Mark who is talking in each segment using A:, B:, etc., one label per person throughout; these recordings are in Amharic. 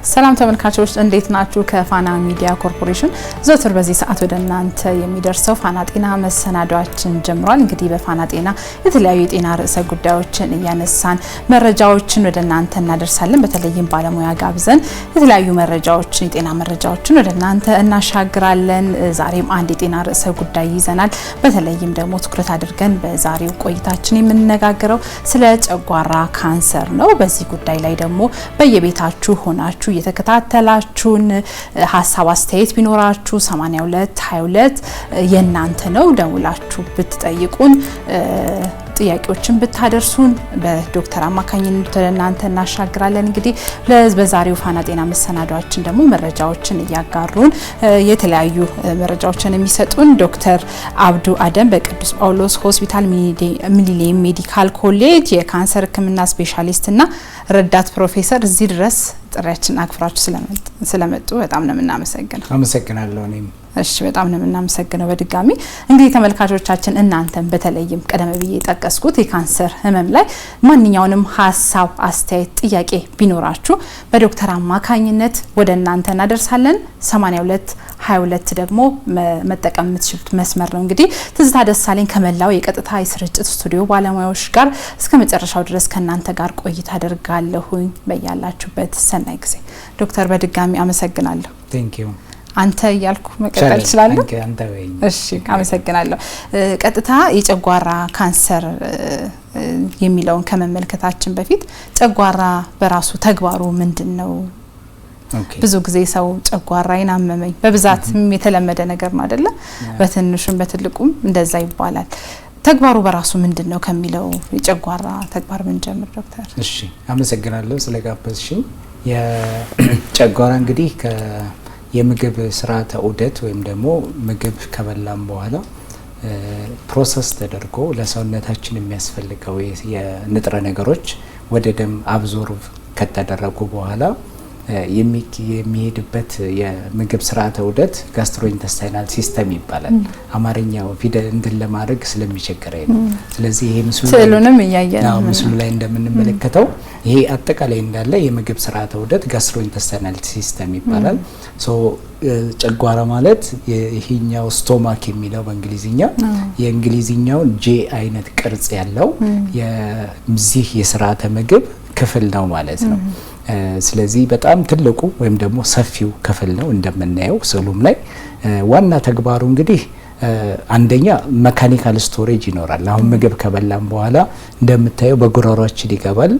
A: ሰላም ተመልካቾች እንዴት ናችሁ? ከፋና ሚዲያ ኮርፖሬሽን ዘወትር በዚህ ሰዓት ወደ እናንተ የሚደርሰው ፋና ጤና መሰናዷችን ጀምሯል። እንግዲህ በፋና ጤና የተለያዩ የጤና ርዕሰ ጉዳዮችን እያነሳን መረጃዎችን ወደ እናንተ እናደርሳለን። በተለይም ባለሙያ ጋብዘን የተለያዩ መረጃዎችን የጤና መረጃዎችን ወደ እናንተ እናሻግራለን። ዛሬም አንድ የጤና ርዕሰ ጉዳይ ይዘናል። በተለይም ደግሞ ትኩረት አድርገን በዛሬው ቆይታችን የምንነጋገረው ስለ ጨጓራ ካንሰር ነው። በዚህ ጉዳይ ላይ ደግሞ በየቤታችሁ ሆናችሁ የተከታተላችሁን ሀሳብ አስተያየት ቢኖራችሁ 8222 የናንተ ነው። ደውላችሁ ብትጠይቁን ጥያቄዎችን ብታደርሱን በዶክተር አማካኝነት ለናንተ እናሻግራለን። እንግዲህ በዛሬው ፋና ጤና መሰናዷችን ደግሞ መረጃዎችን እያጋሩን የተለያዩ መረጃዎችን የሚሰጡን ዶክተር አብዱ አደም በቅዱስ ጳውሎስ ሆስፒታል ሚሊኒየም ሜዲካል ኮሌጅ የካንሰር ሕክምና ስፔሻሊስትና ረዳት ፕሮፌሰር እዚህ ድረስ ጥሪያችን አክብራችሁ ስለመጡ በጣም ነው የምናመሰግነው።
B: አመሰግናለሁ እኔም።
A: እሺ በጣም ነው የምናመሰግነው። በድጋሚ እንግዲህ ተመልካቾቻችን እናንተም በተለይም ቀደም ብዬ ጠቀስኩት የካንሰር ህመም ላይ ማንኛውንም ሀሳብ፣ አስተያየት፣ ጥያቄ ቢኖራችሁ በዶክተር አማካኝነት ወደ እናንተ እናደርሳለን። 8222 ደግሞ መጠቀም የምትችሉት መስመር ነው። እንግዲህ ትዝታ ደሳለኝ ከመላው የቀጥታ የስርጭት ስቱዲዮ ባለሙያዎች ጋር እስከ መጨረሻው ድረስ ከእናንተ ጋር ቆይታ አደርጋለሁኝ። በያላችሁበት ሰናይ ጊዜ። ዶክተር በድጋሚ አመሰግናለሁ።
B: ቴንክ ዩ።
A: አንተ እያልኩ መቀጠል እችላለሁ? እሺ አመሰግናለሁ። ቀጥታ የጨጓራ ካንሰር የሚለውን ከመመልከታችን በፊት ጨጓራ በራሱ ተግባሩ ምንድነው? ብዙ ጊዜ ሰው ጨጓራዬን አመመኝ በብዛት የተለመደ ነገር ነው አይደለ? በትንሹም በትልቁም እንደዛ ይባላል። ተግባሩ በራሱ ምንድነው ከሚለው የጨጓራ ተግባር ምን ጀምር ዶክተር?
B: እሺ አመሰግናለሁ ስለጋበዝሽኝ። የጨጓራ እንግዲህ የምግብ ስርዓተ ዑደት ወይም ደግሞ ምግብ ከበላም በኋላ ፕሮሰስ ተደርጎ ለሰውነታችን የሚያስፈልገው የንጥረ ነገሮች ወደ ደም አብዞርቭ ከተደረጉ በኋላ የሚሄድበት የምግብ ስርዓተ ዑደት ጋስትሮኢንተስታይናል ሲስተም ይባላል። አማርኛው ፊደል እንድን ለማድረግ ስለሚቸገረኝ ነው። ስለዚህ ይሄ ምስሉ ላይ እንደምንመለከተው ይሄ አጠቃላይ እንዳለ የምግብ ስርዓተ ዑደት ጋስትሮኢንተስታይናል ሲስተም ይባላል። ጨጓራ ማለት ይሄኛው ስቶማክ የሚለው በእንግሊዝኛ የእንግሊዝኛው ጄ አይነት ቅርጽ ያለው የዚህ የስርዓተ ምግብ ክፍል ነው ማለት ነው። ስለዚህ በጣም ትልቁ ወይም ደግሞ ሰፊው ክፍል ነው እንደምናየው ስዕሉም ላይ። ዋና ተግባሩ እንግዲህ አንደኛ መካኒካል ስቶሬጅ ይኖራል። አሁን ምግብ ከበላም በኋላ እንደምታየው በጉሮሮአችን ይገባል።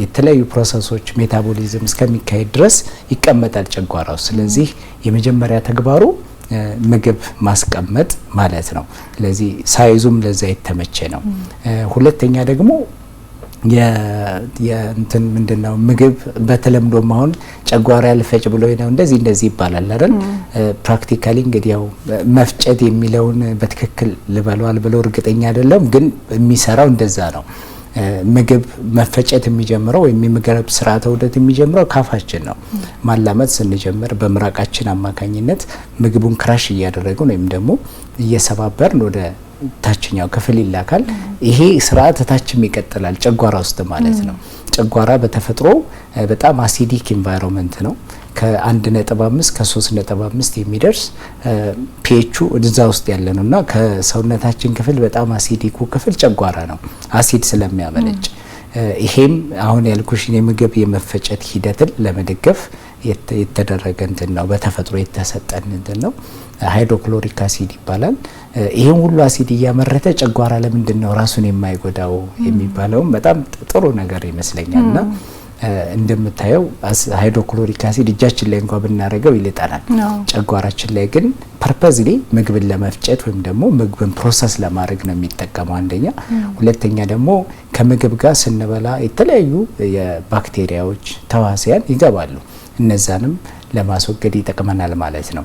B: የተለያዩ ፕሮሰሶች ሜታቦሊዝም እስከሚካሄድ ድረስ ይቀመጣል ጨጓራው። ስለዚህ የመጀመሪያ ተግባሩ ምግብ ማስቀመጥ ማለት ነው። ስለዚህ ሳይዙም ለዛ የተመቸ ነው። ሁለተኛ ደግሞ የእንትን ምንድነው ምግብ በተለምዶ አሁን ጨጓራ ያልፈጭ ብሎ ነው እንደዚህ ይባላል አይደል? ፕራክቲካሊ እንግዲህ ያው መፍጨት የሚለውን በትክክል ልበለዋል ብሎ እርግጠኛ አይደለም፣ ግን የሚሰራው እንደዛ ነው። ምግብ መፈጨት የሚጀምረው ወይም የምግብ ስርዓተ ዑደት የሚጀምረው ካፋችን ነው። ማላመጥ ስንጀምር በምራቃችን አማካኝነት ምግቡን ክራሽ እያደረግን ወይም ደግሞ እየሰባበርን ወደ ታችኛው ክፍል ይላካል። ይሄ ስርዓት ታችም ይቀጥላል ጨጓራ ውስጥ ማለት ነው። ጨጓራ በተፈጥሮ በጣም አሲዲክ ኢንቫይሮንመንት ነው። ከ1.5 ከ3.5 የሚደርስ ፒኤቹ እዛ ውስጥ ያለ ነውና ከሰውነታችን ክፍል በጣም አሲዲኩ ክፍል ጨጓራ ነው አሲድ ስለሚያመነጭ። ይሄም አሁን ያልኩሽን የምግብ የመፈጨት ሂደትን ለመደገፍ የተደረገ እንትን ነው። በተፈጥሮ የተሰጠን እንትን ነው። ሃይድሮክሎሪክ አሲድ ይባላል። ይሄን ሁሉ አሲድ እያመረተ ጨጓራ ለምንድን ነው ራሱን የማይጎዳው የሚባለው በጣም ጥሩ ነገር ይመስለኛልና እንደምታየው ሃይድሮክሎሪክ አሲድ እጃችን ላይ እንኳን ብናረገው ይልጠናል። ጨጓራችን ላይ ግን ፐርፐዝሊ ምግብን ለመፍጨት ወይም ደግሞ ምግብን ፕሮሰስ ለማድረግ ነው የሚጠቀመው አንደኛ። ሁለተኛ ደግሞ ከምግብ ጋር ስንበላ የተለያዩ የባክቴሪያዎች ተዋሲያን ይገባሉ። እነዛንም ለማስወገድ ይጠቅመናል ማለት ነው።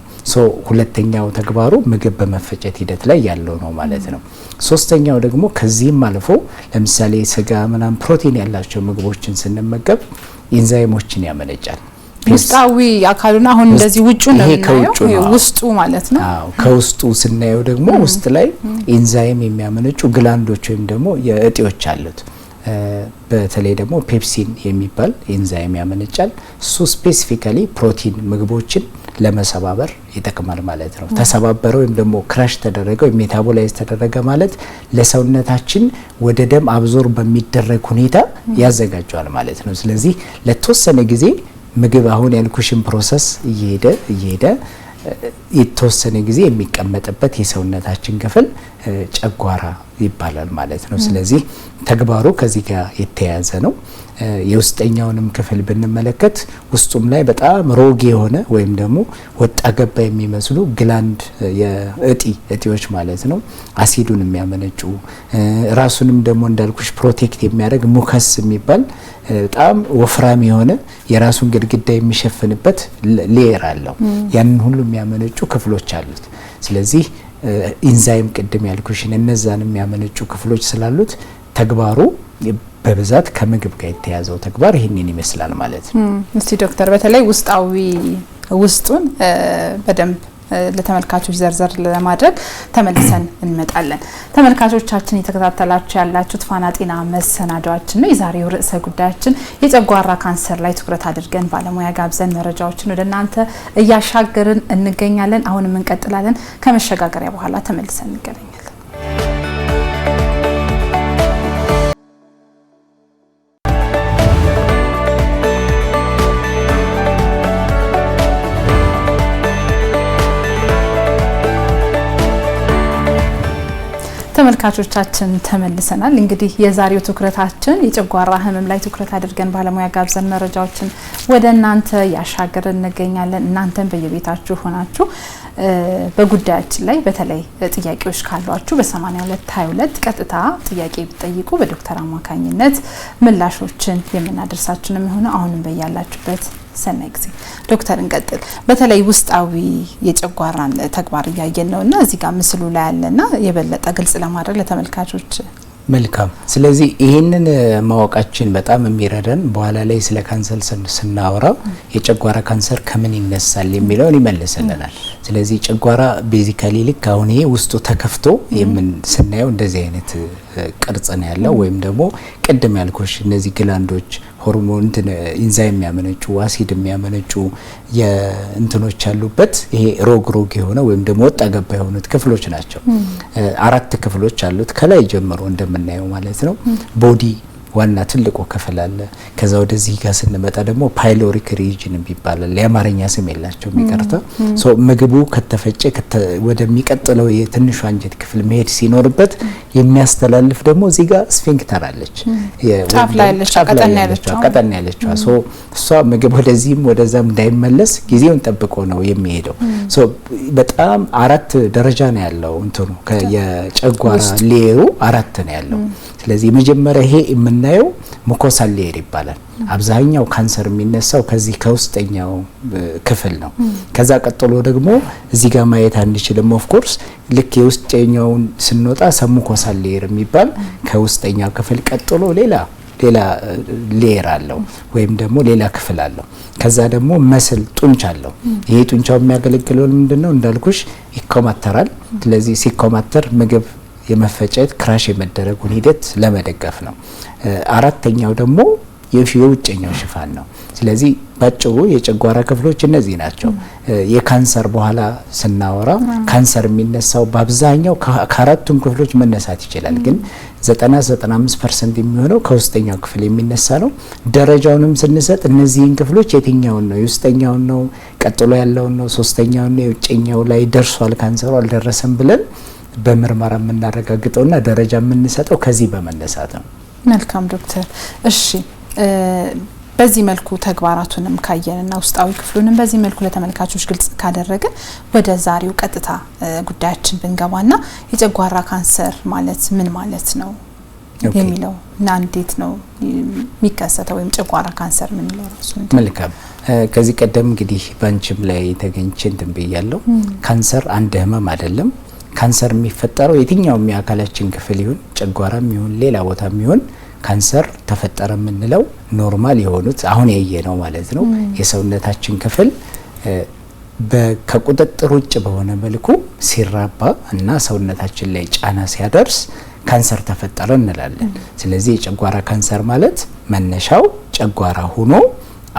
B: ሁለተኛው ተግባሩ ምግብ በመፈጨት ሂደት ላይ ያለው ነው ማለት ነው። ሶስተኛው ደግሞ ከዚህም አልፎ ለምሳሌ ስጋ ምናምን ፕሮቲን ያላቸው ምግቦችን ስንመገብ ኢንዛይሞችን ያመነጫል።
A: ውስጣዊ አካሉና አሁን እንደዚህ ውጩ ነው የሚናየው ውስጡ ማለት ነው።
B: አዎ ከውስጡ ስናየው ደግሞ ውስጥ ላይ ኢንዛይም የሚያመነጩ ግላንዶች ወይም ደግሞ የእጢዎች አሉት። በተለይ ደግሞ ፔፕሲን የሚባል ኤንዛይም ያመነጫል። እሱ ስፔሲፊካሊ ፕሮቲን ምግቦችን ለመሰባበር ይጠቅማል ማለት ነው። ተሰባበረ ወይም ደግሞ ክራሽ ተደረገ ወይም ሜታቦላይዝ ተደረገ ማለት ለሰውነታችን ወደ ደም አብዞር በሚደረግ ሁኔታ ያዘጋጀዋል ማለት ነው። ስለዚህ ለተወሰነ ጊዜ ምግብ አሁን ያልኩሽን ፕሮሰስ እየሄደ የተወሰነ ጊዜ የሚቀመጥበት የሰውነታችን ክፍል ጨጓራ ይባላል ማለት ነው። ስለዚህ ተግባሩ ከዚህ ጋር የተያያዘ ነው። የውስጠኛውንም ክፍል ብንመለከት ውስጡም ላይ በጣም ሮግ የሆነ ወይም ደግሞ ወጣ ገባ የሚመስሉ ግላንድ እጢዎች ማለት ነው አሲዱን የሚያመነጩ ራሱንም ደግሞ እንዳልኩሽ ፕሮቴክት የሚያደርግ ሙከስ የሚባል በጣም ወፍራም የሆነ የራሱን ግድግዳ የሚሸፍንበት ሌየር አለው። ያንን ሁሉ የሚያመነጩ ክፍሎች አሉት። ስለዚህ ኢንዛይም ቅድም ያልኩሽን እነዛን የሚያመነጩ ክፍሎች ስላሉት ተግባሩ በብዛት ከምግብ ጋር የተያዘው ተግባር ይህንን ይመስላል ማለት ነው።
A: እስቲ ዶክተር በተለይ ውስጡን በደንብ ለተመልካቾች ዘርዘር ለማድረግ ተመልሰን እንመጣለን። ተመልካቾቻችን እየተከታተላችሁ ያላችሁት ፋና ጤና መሰናዷችን ነው። የዛሬው ርዕሰ ጉዳያችን የጨጓራ ካንሰር ላይ ትኩረት አድርገን ባለሙያ ጋብዘን መረጃዎችን ወደ እናንተ እያሻገርን እንገኛለን። አሁንም እንቀጥላለን። ከመሸጋገሪያ በኋላ ተመልሰን እንገናኛለን። ተመልካቾቻችን ተመልሰናል። እንግዲህ የዛሬው ትኩረታችን የጨጓራ ህመም ላይ ትኩረት አድርገን ባለሙያ ጋብዘን መረጃዎችን ወደ እናንተ ያሻገርን እንገኛለን። እናንተም በየቤታችሁ ሆናችሁ በጉዳያችን ላይ በተለይ ጥያቄዎች ካሏችሁ በ8222 ቀጥታ ጥያቄ ቢጠይቁ በዶክተር አማካኝነት ምላሾችን የምናደርሳችሁ ነው የሚሆነው። አሁንም በያላችሁበት ሰናይ ጊዜ። ዶክተር እንቀጥል። በተለይ ውስጣዊ የጨጓራን ተግባር እያየን ነውና እዚህ ጋር ምስሉ ላይ ያለና የበለጠ ግልጽ ለማድረግ ለተመልካቾች
B: መልካም። ስለዚህ ይህንን ማወቃችን በጣም የሚረዳን በኋላ ላይ ስለ ካንሰር ስናወራ የጨጓራ ካንሰር ከምን ይነሳል የሚለውን ይመልስልናል። ስለዚህ ጨጓራ ቤዚካሊ ልክ አሁን ይሄ ውስጡ ተከፍቶ ስናየው እንደዚህ አይነት ቅርጽ ነው ያለው ወይም ደግሞ ቅድም ያልኩሽ እነዚህ ግላንዶች ሆርሞን ኢንዛይም የሚያመነጩ አሲድ የሚያመነጩ የእንትኖች ያሉበት ይሄ ሮግ የሆነ ወይም ደግሞ ወጣ ገባ የሆኑት ክፍሎች ናቸው። 4 ክፍሎች አሉት ከላይ ጀምሮ እንደምናየው ማለት ነው። ቦዲ ዋና ትልቁ ክፍል አለ። ከዛ ወደዚህ ጋር ስንመጣ ደግሞ ፓይሎሪክ ሪጅን ይባላል። የአማርኛ ስም የላቸውም ይቀርታ። ምግቡ ከተፈጨ ወደሚቀጥለው የትንሹ አንጀት ክፍል መሄድ ሲኖርበት የሚያስተላልፍ ደግሞ እዚህ ጋር ስፊንክተር አለች።
A: ጫፍ ላይ ያለች
B: ቀጠን ያለችው እሷ ምግብ ወደዚህም ወደዛም እንዳይመለስ ጊዜውን ጠብቆ ነው የሚሄደው። በጣም 4 ደረጃ ነው ያለው እንትኑ የጨጓራ ሌየሩ 4 ነው ያለው። ስለዚህ መጀመሪያ ይሄ የምናየው ሙኮሳል ሌየር ይባላል። አብዛኛው ካንሰር የሚነሳው ከዚህ ከውስጠኛው ክፍል ነው። ከዛ ቀጥሎ ደግሞ እዚህ ጋር ማየት አንችልም። ኦፍ ኮርስ ልክ የውስጠኛውን ስንወጣ ሰሙኮሳል ሌየር የሚባል ከውስጠኛው ክፍል ቀጥሎ ሌላ ሌየር አለው ወይም ደግሞ ሌላ ክፍል አለው። ከዛ ደግሞ መስል ጡንቻ አለው። ይሄ ጡንቻው የሚያገለግለው ምንድነው እንዳልኩሽ ይኮማተራል። ስለዚህ ሲኮማተር ምግብ የመፈጨት ክራሽ የመደረጉን ሂደት ለመደገፍ ነው። 4ኛው ደግሞ የውጭኛው ሽፋን ነው። ስለዚህ ባጭሩ የጨጓራ ክፍሎች እነዚህ ናቸው። የካንሰር በኋላ ስናወራ ካንሰር የሚነሳው በአብዛኛው ከአራቱም ክፍሎች መነሳት ይችላል፣ ግን 90-95% የሚሆነው ከውስጠኛው ክፍል የሚነሳ ነው። ደረጃውንም ስንሰጥ እነዚህን ክፍሎች የትኛውን ነው የውስጠኛውን ነው ቀጥሎ ያለውን ነው ሶስተኛውን ነው የውጭኛው ላይ ደርሷል ካንሰሩ አልደረሰም ብለን በምርመራ የምናረጋግጠውና ደረጃ የምንሰጠው ከዚህ በመነሳት ነው።
A: መልካም ዶክተር። እሺ በዚህ መልኩ ተግባራቱንም ካየንና ውስጣዊ ክፍሉንም በዚህ መልኩ ለተመልካቾች ግልጽ ካደረገ ወደ ዛሬው ቀጥታ ጉዳያችን ብንገባና የጨጓራ ካንሰር ማለት ምን ማለት ነው የሚለው እና እንዴት ነው የሚከሰተው ወይም ጨጓራ ካንሰር ምን ነው ራሱ?
B: መልካም። ከዚህ ቀደም እንግዲህ ባንቺም ላይ ተገኝቼ እንትን ብያለሁ። ካንሰር አንድ ህመም አይደለም። ካንሰር የሚፈጠረው የትኛውም የአካላችን ክፍል ይሁን ጨጓራም ይሁን ሌላ ቦታም ይሁን ካንሰር ተፈጠረ የምንለው ኖርማል የሆኑት አሁን ያየነው ማለት ነው የሰውነታችን ክፍል ከቁጥጥር ውጭ በሆነ መልኩ ሲራባ እና ሰውነታችን ላይ ጫና ሲያደርስ ካንሰር ተፈጠረ እንላለን። ስለዚህ የጨጓራ ካንሰር ማለት መነሻው ጨጓራ ሆኖ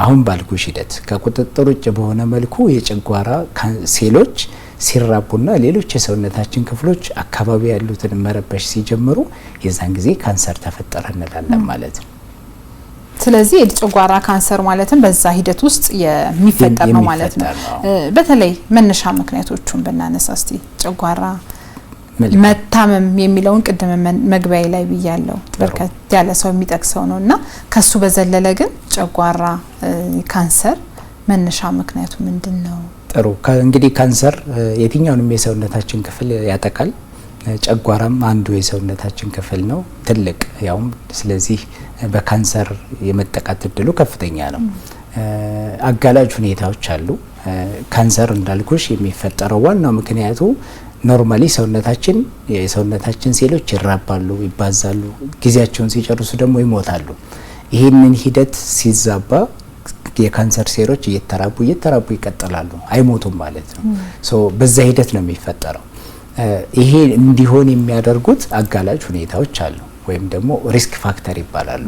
B: አሁን ባልኩሽ ሂደት ከቁጥጥር ውጭ በሆነ መልኩ የጨጓራ ሴሎች ሲራቡና ሌሎች የሰውነታችን ክፍሎች አካባቢ ያሉትን መረበሽ ሲጀምሩ የዛን ጊዜ ካንሰር ተፈጠረ እንላለን ማለት ነው።
A: ስለዚህ የጨጓራ ካንሰር ማለትም በዛ ሂደት ውስጥ የሚፈጠር ነው ማለት ነው። በተለይ መነሻ ምክንያቶቹን በእናነሳ እስቲ ጨጓራ መታመም የሚለውን ቅድም መግቢያ ላይ ብያለሁ በርከት ያለ ሰው የሚጠቅሰው ነውና ከሱ በዘለለ ግን ጨጓራ ካንሰር መነሻ ምክንያቱ ምንድነው?
B: ጥሩ እንግዲህ ካንሰር የትኛውንም የሰውነታችን ክፍል ያጠቃል። ጨጓራም አንዱ የሰውነታችን ክፍል ነው ትልቅ ያውም። ስለዚህ በካንሰር የመጠቃት እድሉ ከፍተኛ ነው። አጋላጭ ሁኔታዎች አሉ። ካንሰር እንዳልኩሽ የሚፈጠረው ዋናው ምክንያቱ ኖርማሊ የሰውነታችን ሴሎች ይራባሉ፣ ይባዛሉ፣ ጊዜያቸውን ሲጨርሱ ደግሞ ይሞታሉ። ይህንን ሂደት ሲዛባ የካንሰር ሴሎች እየተራቡ ይቀጥላሉ፣ አይሞቱም ማለት ነው። በዛ ሂደት ነው የሚፈጠረው። ይሄ እንዲሆን የሚያደርጉት አጋላጭ ሁኔታዎች አሉ ወይም ደግሞ ሪስክ ፋክተር ይባላሉ።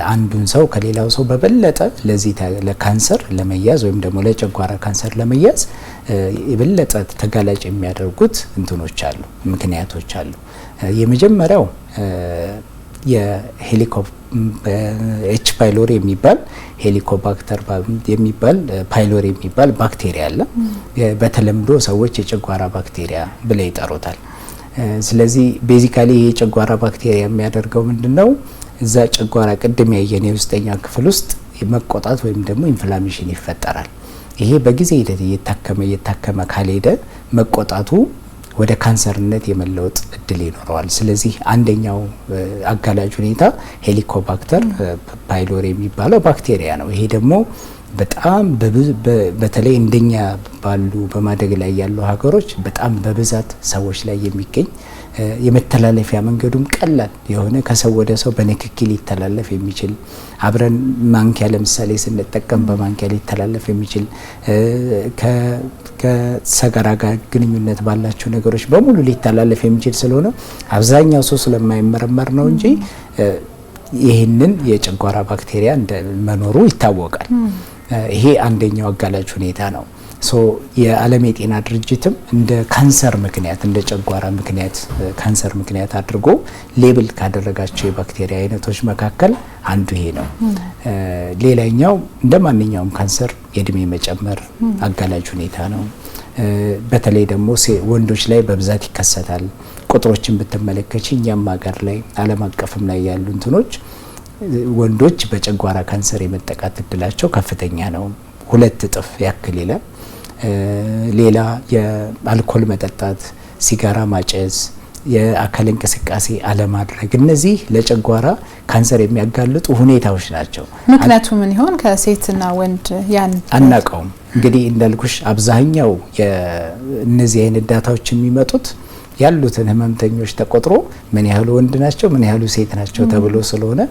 B: አንዱን ሰው ከሌላው ሰው በበለጠ ለዚህ ለካንሰር ለመያዝ ወይም ደግሞ ለጨጓራ ካንሰር ለመያዝ የበለጠ ተጋላጭ የሚያደርጉት እንትኖች አሉ፣ ምክንያቶች አሉ። የመጀመሪያው የኤች ፓይሎሪ የሚባል ሄሊኮባክተር የሚባል ፓይሎሪ የሚባል ባክቴሪያ አለ። በተለምዶ ሰዎች የጨጓራ ባክቴሪያ ብለው ይጠሩታል። ስለዚህ ቤዚካሊ የጨጓራ ባክቴሪያ የሚያደርገው ምንድነው? እዛ ጨጓራ ቅድም ያየን የውስጠኛ ክፍል ውስጥ መቆጣት ወይም ደግሞ ኢንፍላሜሽን ይፈጠራል። ይሄ በጊዜ ሂደት እየታከመ ካልሄደ መቆጣቱ ወደ ካንሰርነት የመለወጥ እድል ይኖረዋል። ስለዚህ አንደኛው አጋላጭ ሁኔታ ሄሊኮባክተር ፓይሎሪ የሚባለው ባክቴሪያ ነው። ይሄ ደግሞ በጣም በተለይ እንደኛ ባሉ በማደግ ላይ ያሉ ሀገሮች በጣም በብዛት ሰዎች ላይ የሚገኝ የመተላለፊያ መንገዱም ቀላል የሆነ ከሰው ወደ ሰው በንክኪ ሊተላለፍ የሚችል አብረን ማንኪያ ለምሳሌ ስንጠቀም በማንኪያ ሊተላለፍ የሚችል ከሰገራ ጋር ግንኙነት ባላቸው ነገሮች በሙሉ ሊተላለፍ የሚችል ስለሆነ አብዛኛው ሰው ስለማይመረመር ነው እንጂ ይህንን የጨጓራ ባክቴሪያ እንደመኖሩ ይታወቃል። ይሄ አንደኛው አጋላጭ ሁኔታ ነው። የዓለም የጤና ድርጅትም እንደ ካንሰር ምክንያት እንደ ጨጓራ ምክንያት ካንሰር ምክንያት አድርጎ ሌብል ካደረጋቸው የባክቴሪያ አይነቶች መካከል አንዱ ይሄ ነው። ሌላኛው እንደ ማንኛውም ካንሰር የእድሜ መጨመር አጋላጭ ሁኔታ ነው። በተለይ ደግሞ ወንዶች ላይ በብዛት ይከሰታል። ቁጥሮችን ብትመለከች እኛም ሀገር ላይ ዓለም አቀፍም ላይ ያሉ እንትኖች ወንዶች በጨጓራ ካንሰር የመጠቃት እድላቸው ከፍተኛ ነው፣ 2 እጥፍ ያክል ይላል። ሌላ የአልኮል መጠጣት፣ ሲጋራ ማጨስ፣ የአካል እንቅስቃሴ አለማድረግ እነዚህ ለጨጓራ ካንሰር የሚያጋልጡ ሁኔታዎች ናቸው።
A: ምክንያቱ ምን ይሆን? ከሴትና ወንድ ያን
B: አናውቀውም። እንግዲህ እንዳልኩሽ አብዛኛው እነዚህ አይነት ዳታዎች የሚመጡት ያሉትን ህመምተኞች ተቆጥሮ ምን ያህሉ ወንድ ናቸው ምን ያህሉ ሴት ናቸው ተብሎ ስለሆነ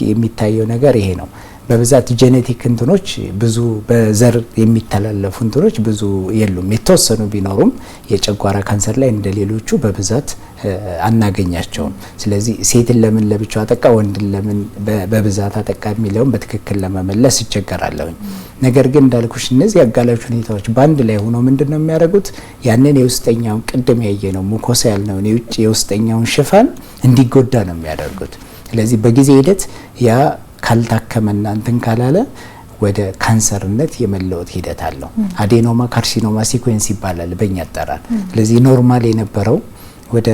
B: የሚታየው ነገር ይሄ ነው። በብዛት ጄኔቲክ እንትኖች ብዙ በዘር የሚተላለፉ እንትኖች ብዙ የሉም። የተወሰኑ ቢኖሩም የጨጓራ ካንሰር ላይ እንደሌሎቹ በብዛት አናገኛቸውም። ስለዚህ ሴትን ለምን ለብቻው አጠቃ ወንድን ለምን በብዛት አጠቃ የሚለውን በትክክል ለመመለስ ይቸገራለሁኝ። ነገር ግን እንዳልኩሽ እነዚህ አጋላጭ ሁኔታዎች በአንድ ላይ ሆኖ ምንድነው የሚያደርጉት? ያንን የውስጠኛውን ቅድም ያየነው ሙኮሳ ያልነውን የውስጠኛውን ሽፋን እንዲጎዳ ነው የሚያደርጉት። ስለዚህ በጊዜ ሂደት ያ ካልታከመና እንትን ካላለ ወደ ካንሰርነት የመለወጥ ሂደት አለው። አዴኖማ ካርሲኖማ ሲኩዌንስ ይባላል በእኛ አጠራር። ስለዚህ ኖርማል የነበረው ወደ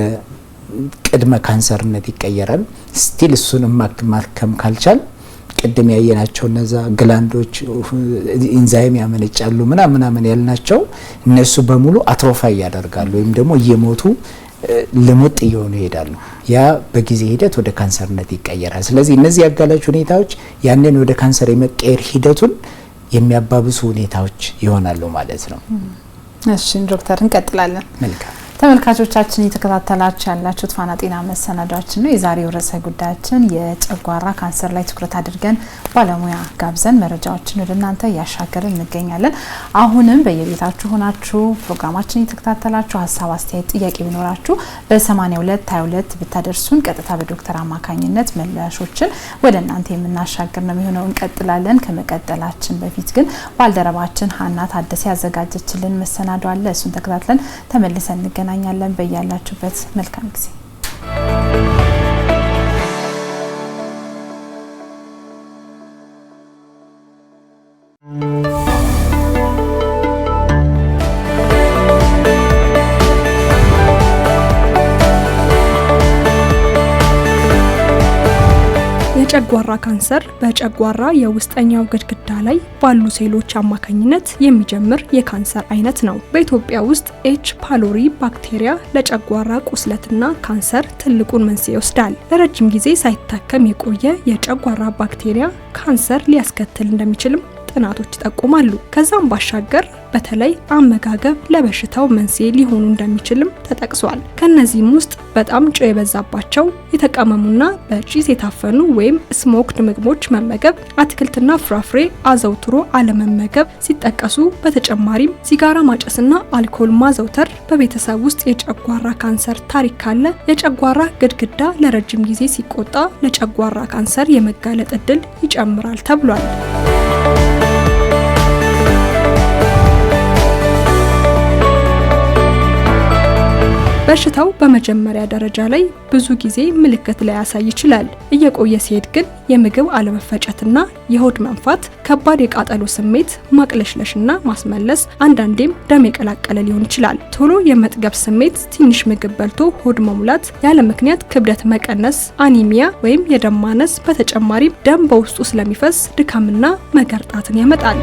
B: ቅድመ ካንሰርነት ይቀየራል። ስቲል እሱንም ማከም ካልቻል ቅድም ያየናቸው እነዛ ግላንዶች ኢንዛይም ያመነጫሉ ምናምን ያልናቸው እነሱ በሙሉ አትሮፋይ ያደርጋሉ ወይም ደግሞ እየሞቱ ልሙጥ እየሆኑ ይሄዳሉ። ያ በጊዜ ሂደት ወደ ካንሰርነት ይቀየራል። ስለዚህ እነዚህ አጋላጭ ሁኔታዎች ያንን ወደ ካንሰር የመቀየር ሂደቱን የሚያባብሱ ሁኔታዎች ይሆናሉ ማለት ነው።
A: እሺ ዶክተር እንቀጥላለን።
B: መልካም
A: ተመልካቾቻችን እየተከታተላችሁ ያላችሁት ፋና ጤና መሰናዷችን ነው። የዛሬው ርዕሰ ጉዳያችን የጨጓራ ካንሰር ላይ ትኩረት አድርገን ባለሙያ ጋብዘን መረጃዎችን ወደ እናንተ ያሻገርን እንገኛለን። አሁንም በየቤታችሁ ሆናችሁ ፕሮግራማችን እየተከታተላችሁ ሀሳብ፣ አስተያየት፣ ጥያቄ ቢኖራችሁ በ8222 ብታደርሱን ቀጥታ በዶክተር አማካኝነት ምላሾችን ወደ እናንተ የምናሻገር ነው የሚሆነው። እንቀጥላለን። ከመቀጠላችን በፊት ግን ባልደረባችን ሀና ታደሰ ያዘጋጀችልን መሰናዶ አለ። እሱን ተከታትለን ተመልሰን እንገናኛለን። በያላችሁበት መልካም ጊዜ።
C: የጨጓራ ካንሰር በጨጓራ የውስጠኛው ግድግዳ ላይ ባሉ ሴሎች አማካኝነት የሚጀምር የካንሰር አይነት ነው። በኢትዮጵያ ውስጥ ኤች ፓይሎሪ ባክቴሪያ ለጨጓራ ቁስለትና ካንሰር ትልቁን መንስኤ ይወስዳል። ለረጅም ጊዜ ሳይታከም የቆየ የጨጓራ ባክቴሪያ ካንሰር ሊያስከትል እንደሚችልም ጥናቶች ይጠቁማሉ። ከዛም ባሻገር በተለይ አመጋገብ ለበሽታው መንስኤ ሊሆኑ እንደሚችልም ተጠቅሷል። ከነዚህም ውስጥ በጣም ጨው የበዛባቸው የተቀመሙና በቺዝ የታፈኑ ወይም ስሞክድ ምግቦች መመገብ፣ አትክልትና ፍራፍሬ አዘውትሮ አለመመገብ ሲጠቀሱ፣ በተጨማሪም ሲጋራ ማጨስና አልኮል ማዘውተር፣ በቤተሰብ ውስጥ የጨጓራ ካንሰር ታሪክ ካለ፣ የጨጓራ ግድግዳ ለረጅም ጊዜ ሲቆጣ ለጨጓራ ካንሰር የመጋለጥ እድል ይጨምራል ተብሏል። በሽታው በመጀመሪያ ደረጃ ላይ ብዙ ጊዜ ምልክት ላይ ያሳይ ይችላል። እየቆየ ሲሄድ ግን የምግብ አለመፈጨትና የሆድ መንፋት፣ ከባድ የቃጠሎ ስሜት፣ ማቅለሽለሽና ማስመለስ፣ አንዳንዴም ደም የቀላቀለ ሊሆን ይችላል። ቶሎ የመጥገብ ስሜት፣ ትንሽ ምግብ በልቶ ሆድ መሙላት፣ ያለ ምክንያት ክብደት መቀነስ፣ አኒሚያ ወይም የደም ማነስ፣ በተጨማሪም ደም በውስጡ ስለሚፈስ ድካምና መገርጣትን ያመጣል።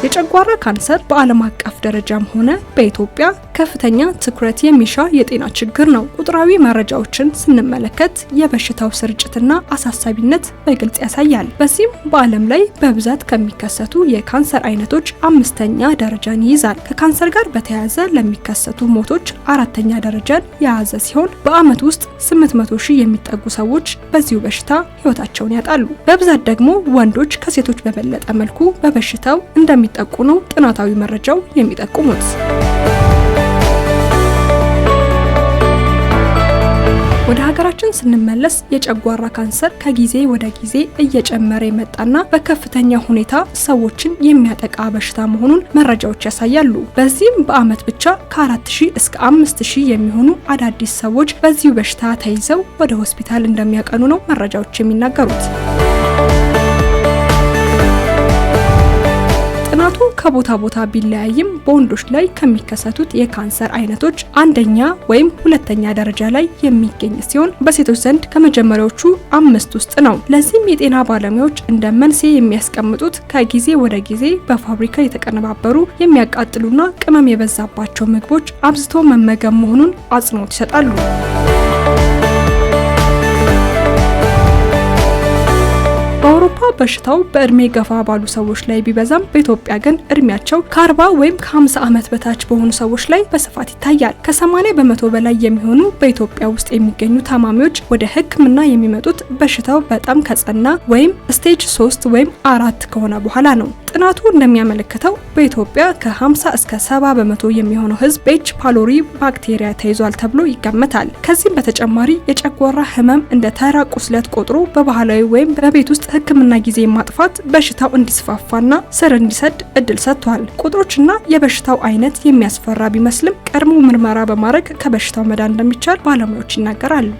C: የጨጓራ ካንሰር በዓለም አቀፍ ደረጃም ሆነ በኢትዮጵያ ከፍተኛ ትኩረት የሚሻ የጤና ችግር ነው። ቁጥራዊ መረጃዎችን ስንመለከት የበሽታው ስርጭትና አሳሳቢነት በግልጽ ያሳያል። በዚህም በዓለም ላይ በብዛት ከሚከሰቱ የካንሰር አይነቶች 5ኛ ደረጃን ይይዛል። ከካንሰር ጋር በተያያዘ ለሚከሰቱ ሞቶች 4ኛ ደረጃን የያዘ ሲሆን በዓመት ውስጥ 800,000 የሚጠጉ ሰዎች በዚሁ በሽታ ህይወታቸውን ያጣሉ። በብዛት ደግሞ ወንዶች ከሴቶች በበለጠ መልኩ በበሽታው እንደሚጠቁ ነው ጥናታዊ መረጃው የሚጠቁሙት። ወደ ሀገራችን ስንመለስ የጨጓራ ካንሰር ከጊዜ ወደ ጊዜ እየጨመረ የመጣና በከፍተኛ ሁኔታ ሰዎችን የሚያጠቃ በሽታ መሆኑን መረጃዎች ያሳያሉ። በዚህም በዓመት ብቻ ከ4000 እስከ 5000 የሚሆኑ አዳዲስ ሰዎች በዚሁ በሽታ ተይዘው ወደ ሆስፒታል እንደሚያቀኑ ነው መረጃዎች የሚናገሩት። ጥናቱ ከቦታ ቦታ ቢለያይም በወንዶች ላይ ከሚከሰቱት የካንሰር አይነቶች 1ኛ ወይም 2ኛ ደረጃ ላይ የሚገኝ ሲሆን በሴቶች ዘንድ ከመጀመሪያዎቹ 5 ውስጥ ነው። ለዚህም የጤና ባለሙያዎች እንደ መንስኤ የሚያስቀምጡት ከጊዜ ወደ ጊዜ በፋብሪካ የተቀነባበሩ የሚያቃጥሉና ቅመም የበዛባቸው ምግቦች አብዝቶ መመገብ መሆኑን አጽንኦት ይሰጣሉ። በአውሮፓ በሽታው በእድሜ ገፋ ባሉ ሰዎች ላይ ቢበዛም በኢትዮጵያ ግን እድሜያቸው ከ40 ወይም ከ50 ዓመት በታች በሆኑ ሰዎች ላይ በስፋት ይታያል። ከ80 በመቶ በላይ የሚሆኑ በኢትዮጵያ ውስጥ የሚገኙ ታማሚዎች ወደ ሕክምና የሚመጡት በሽታው በጣም ከጸና ወይም ስቴጅ 3 ወይም 4 ከሆነ በኋላ ነው። ጥናቱ እንደሚያመለክተው በኢትዮጵያ ከ50 እስከ 70 በመቶ የሚሆነው ህዝብ ኤች ፓይሎሪ ባክቴሪያ ተይዟል ተብሎ ይገመታል። ከዚህም በተጨማሪ የጨጓራ ህመም እንደ ተራ ቁስለት ቆጥሮ በባህላዊ ወይም በቤት ውስጥ ህክምና ጊዜ ማጥፋት በሽታው እንዲስፋፋና ስር እንዲሰድ እድል ሰጥቷል። ቁጥሮችና የበሽታው አይነት የሚያስፈራ ቢመስልም ቀድሞ ምርመራ በማድረግ ከበሽታው መዳን እንደሚቻል ባለሙያዎች ይናገራሉ።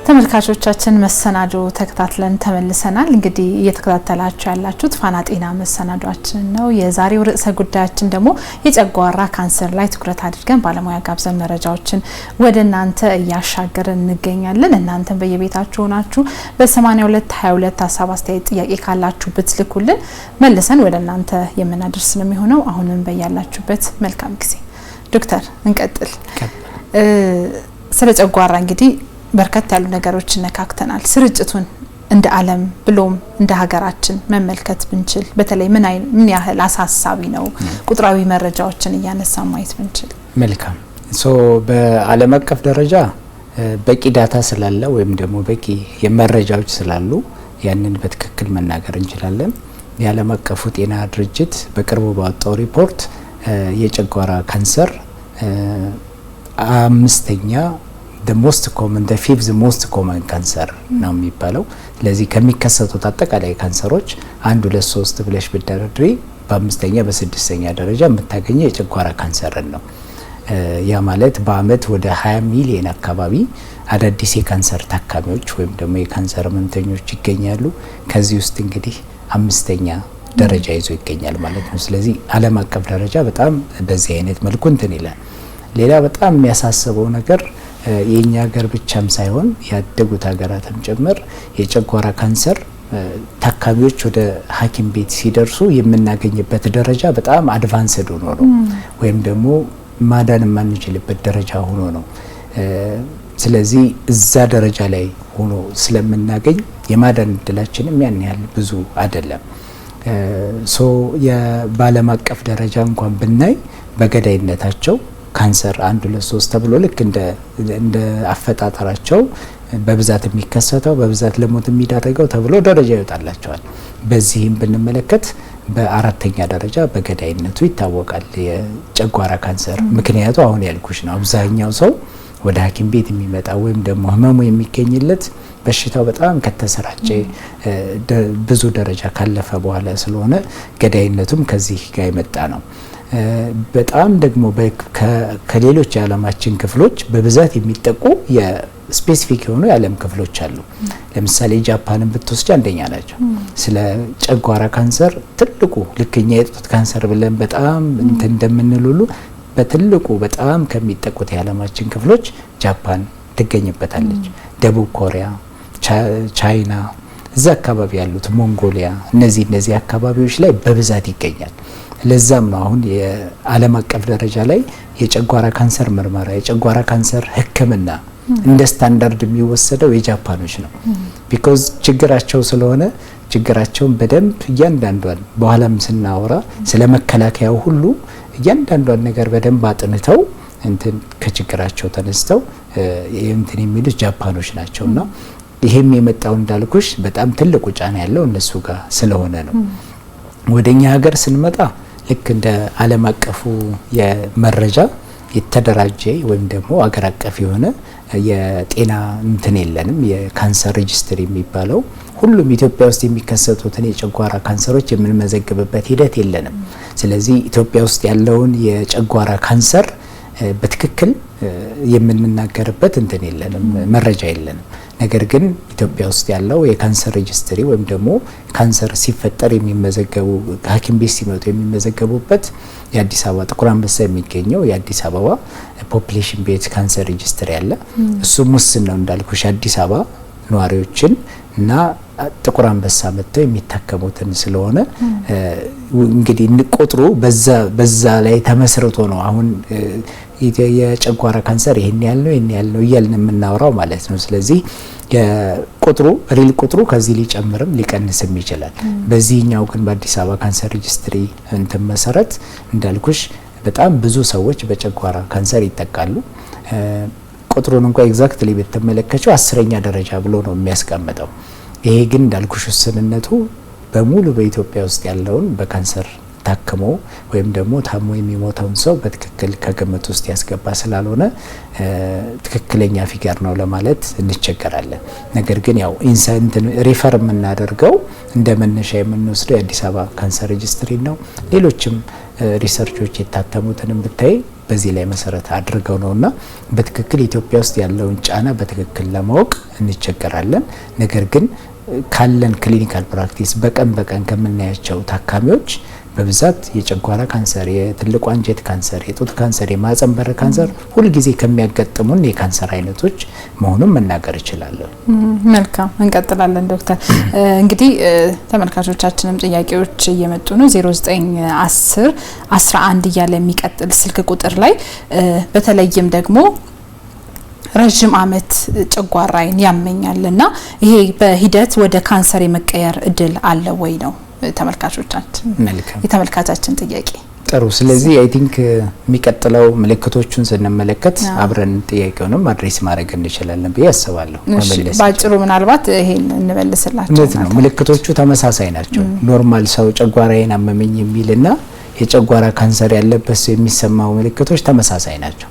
A: ተመልካቾቻችን መሰናዶ ተከታትለን ተመልሰናል። እንግዲህ እየተከታተላችሁ ያላችሁት ፋና ጤና መሰናዷችን ነው። የዛሬው ርዕሰ ጉዳያችን ደግሞ የጨጓራ ካንሰር ላይ ትኩረት አድርገን ባለሙያ ጋብዘን መረጃዎችን ወደ እናንተ እያሻገርን እንገኛለን። እናንተም በየቤታችሁ ሆናችሁ በ8222 ሀሳብ፣ አስተያየት፣ ጥያቄ ካላችሁ ብትልኩልን መልሰን ወደ እናንተ የምናደርስ ነው የሚሆነው። አሁንም በያላችሁበት መልካም ጊዜ። ዶክተር እንቀጥል። ስለ ጨጓራ እንግዲህ በርከት ያሉ ነገሮችን ነካክተናል። ስርጭቱን እንደ ዓለም ብሎም እንደ ሀገራችን መመልከት ብንችል በተለይ ምን ያህል አሳሳቢ ነው? ቁጥራዊ መረጃዎችን እያነሳ ማየት ብንችል መልካም።
B: በዓለም አቀፍ ደረጃ በቂ ዳታ ስላለ ወይም ደግሞ በቂ የመረጃዎች ስላሉ ያንን በትክክል መናገር እንችላለን። የዓለም አቀፉ ጤና ድርጅት በቅርቡ ባወጣው ሪፖርት የጨጓራ ካንሰር አምስተኛ the most common the fifth most common cancer ነው የሚባለው። ስለዚህ ከሚከሰቱት አጠቃላይ ካንሰሮች 1 2 3 ብለሽ ብትደረድሪ በአምስተኛ በስድስተኛ ደረጃ የምታገኘው የጨጓራ ካንሰርን ነው። ያ ማለት በአመት ወደ 20 ሚሊዮን አካባቢ አዳዲስ የካንሰር ታካሚዎች ወይም ደግሞ የካንሰር ህመምተኞች ይገኛሉ። ከዚህ ውስጥ እንግዲህ አምስተኛ ደረጃ ይዞ ይገኛል ማለት ነው። ስለዚህ ዓለም አቀፍ ደረጃ በጣም በዚህ አይነት መልኩ እንትን ይላል። ሌላ በጣም የሚያሳስበው ነገር የኛ ሀገር ብቻም ሳይሆን ያደጉት ሀገራትም ጭምር የጨጓራ ካንሰር ታካሚዎች ወደ ሐኪም ቤት ሲደርሱ የምናገኝበት ደረጃ በጣም አድቫንስድ ሆኖ ነው ወይም ደግሞ ማዳን የማንችልበት ደረጃ ሆኖ ነው። ስለዚህ እዛ ደረጃ ላይ ሆኖ ስለምናገኝ የማዳን እድላችንም ያን ያህል ብዙ አይደለም። በዓለም አቀፍ ደረጃ እንኳን ብናይ በገዳይነታቸው ካንሰር 1 2 3 ተብሎ ልክ እንደ አፈጣጠራቸው በብዛት የሚከሰተው በብዛት ለሞት የሚዳረገው ተብሎ ደረጃ ይወጣላቸዋል። በዚህም ብንመለከት በአራተኛ ደረጃ በገዳይነቱ ይታወቃል የጨጓራ ካንሰር። ምክንያቱ አሁን ያልኩሽ ነው። አብዛኛው ሰው ወደ ሐኪም ቤት የሚመጣ ወይም ደግሞ ህመሙ የሚገኝለት በሽታው በጣም ከተሰራጨ ብዙ ደረጃ ካለፈ በኋላ ስለሆነ ገዳይነቱም ከዚህ ጋር የመጣ ነው። በጣም ደግሞ ከሌሎች የዓለማችን ክፍሎች በብዛት የሚጠቁ የስፔሲፊክ የሆኑ የዓለም ክፍሎች አሉ። ለምሳሌ ጃፓንን ብትወስጂ አንደኛ ናቸው። ስለ ጨጓራ ካንሰር ትልቁ ልክኛ የጡት ካንሰር ብለን በጣም እንደምንል ሁሉ በትልቁ በጣም ከሚጠቁት የዓለማችን ክፍሎች ጃፓን ትገኝበታለች። ደቡብ ኮሪያ፣ ቻይና፣ እዛ አካባቢ ያሉት ሞንጎሊያ፣ እነዚህ አካባቢዎች ላይ በብዛት ይገኛል። ለዛም ነው አሁን የዓለም አቀፍ ደረጃ ላይ የጨጓራ ካንሰር ምርመራ የጨጓራ ካንሰር ሕክምና እንደ ስታንዳርድ የሚወሰደው የጃፓኖች ነው። ቢኮዝ ችግራቸው ስለሆነ ችግራቸውን በደንብ እያንዳንዷን በኋላም ስናወራ ስለ መከላከያው ሁሉ እያንዳንዷን ነገር በደንብ አጥንተው እንትን ከችግራቸው ተነስተው እንትን የሚሉት ጃፓኖች ናቸውና ይሄም የመጣው እንዳልኩሽ በጣም ትልቁ ጫና ያለው እነሱ ጋር ስለሆነ ነው። ወደኛ ሀገር ስንመጣ ልክ እንደ ዓለም አቀፉ የመረጃ የተደራጀ ወይም ደግሞ አገር አቀፍ የሆነ የጤና እንትን የለንም። የካንሰር ሬጂስትሪ የሚባለው ሁሉም ኢትዮጵያ ውስጥ የሚከሰቱትን የጨጓራ ካንሰሮች የምንመዘግብበት ሂደት የለንም። ስለዚህ ኢትዮጵያ ውስጥ ያለውን የጨጓራ ካንሰር በትክክል የምንናገርበት እንትን የለንም፣ መረጃ የለንም። ነገር ግን ኢትዮጵያ ውስጥ ያለው የካንሰር ሬጂስትሪ ወይም ደግሞ ካንሰር ሲፈጠር የሚመዘገቡ ሐኪም ቤት ሲመጡ የሚመዘገቡበት የአዲስ አበባ ጥቁር አንበሳ የሚገኘው የአዲስ አበባ ፖፑሌሽን ቤዝ ካንሰር ሬጂስትሪ አለ። እሱም ውስን ነው እንዳልኩሽ አዲስ አበባ ነዋሪዎችን እና ጥቁር አንበሳ መጥተው የሚታከሙትን ስለሆነ እንግዲህ ቁጥሩ በዛ ላይ ተመስርቶ ነው አሁን የጨጓራ ካንሰር ይሄን ያህል ነው እያልን የምናወራው ማለት ነው። ስለዚህ ሪል ቁጥሩ ከዚህ ሊጨምርም ሊቀንስም ይችላል። በዚህኛው ግን በአዲስ አበባ ካንሰር ሬጂስትሪ እንትን መሰረት እንዳልኩሽ በጣም ብዙ ሰዎች በጨጓራ ካንሰር ይጠቃሉ። ቁጥሩን እንኳን ኤግዛክትሊ በተመለከተው 10ኛ ደረጃ ብሎ ነው የሚያስቀምጠው። ይሄ ግን እንዳልኩሽ ውስንነቱ በሙሉ በኢትዮጵያ ውስጥ ያለውን በካንሰር ታክሞ ወይም ደግሞ ታሞ የሚሞተውን ሰው በትክክል ከግምት ውስጥ ያስገባ ስላልሆነ ትክክለኛ ፊገር ነው ለማለት እንቸገራለን። ነገር ግን ያው ኢንሳይንት ሪፈር የምናደርገው እንደ መነሻ የምንወስደው የአዲስ አበባ ካንሰር ሬጂስትሪ ነው። ሌሎችም ሪሰርቾች የታተሙትንም ብታይ በዚህ ላይ መሰረት አድርገው ነውና በትክክል ኢትዮጵያ ውስጥ ያለውን ጫና በትክክል ለማወቅ እንቸገራለን። ነገር ግን ካለን ክሊኒካል ፕራክቲስ በቀን ከምናያቸው ታካሚዎች በብዛት የጨጓራ ካንሰር፣ የትልቁ አንጀት ካንሰር፣ የጡት ካንሰር፣ የማህጸን በር ካንሰር ሁልጊዜ ከሚያጋጥሙን የካንሰር አይነቶች መሆኑን መናገር እችላለሁ።
A: መልካም እንቀጥላለን ዶክተር። እንግዲህ ተመልካቾቻችንም ጥያቄዎች እየመጡ ነው። 0910 11 እያለ የሚቀጥል ስልክ ቁጥር ላይ በተለይም ደግሞ ረጅም ዓመት ጨጓራዬን ያመኛልና ይሄ በሂደት ወደ ካንሰር የመቀየር እድል አለ ወይ ነው የተመልካቻችን ጥያቄ።
B: ጥሩ። ስለዚህ አይ ቲንክ የሚቀጥለው ምልክቶቹን ስንመለከት አብረን ጥያቄውንም አድሬስ ማድረግ እንችላለን ብዬ አስባለሁ።
A: ባጭሩ ምናልባት ይሄን እንመልስላችሁ
B: ነው። ምልክቶቹ ተመሳሳይ ናቸው። ኖርማል ሰው ጨጓራዬን አመመኝ የሚልና የጨጓራ ካንሰር ያለበት ሰው የሚሰማው ምልክቶች ተመሳሳይ ናቸው።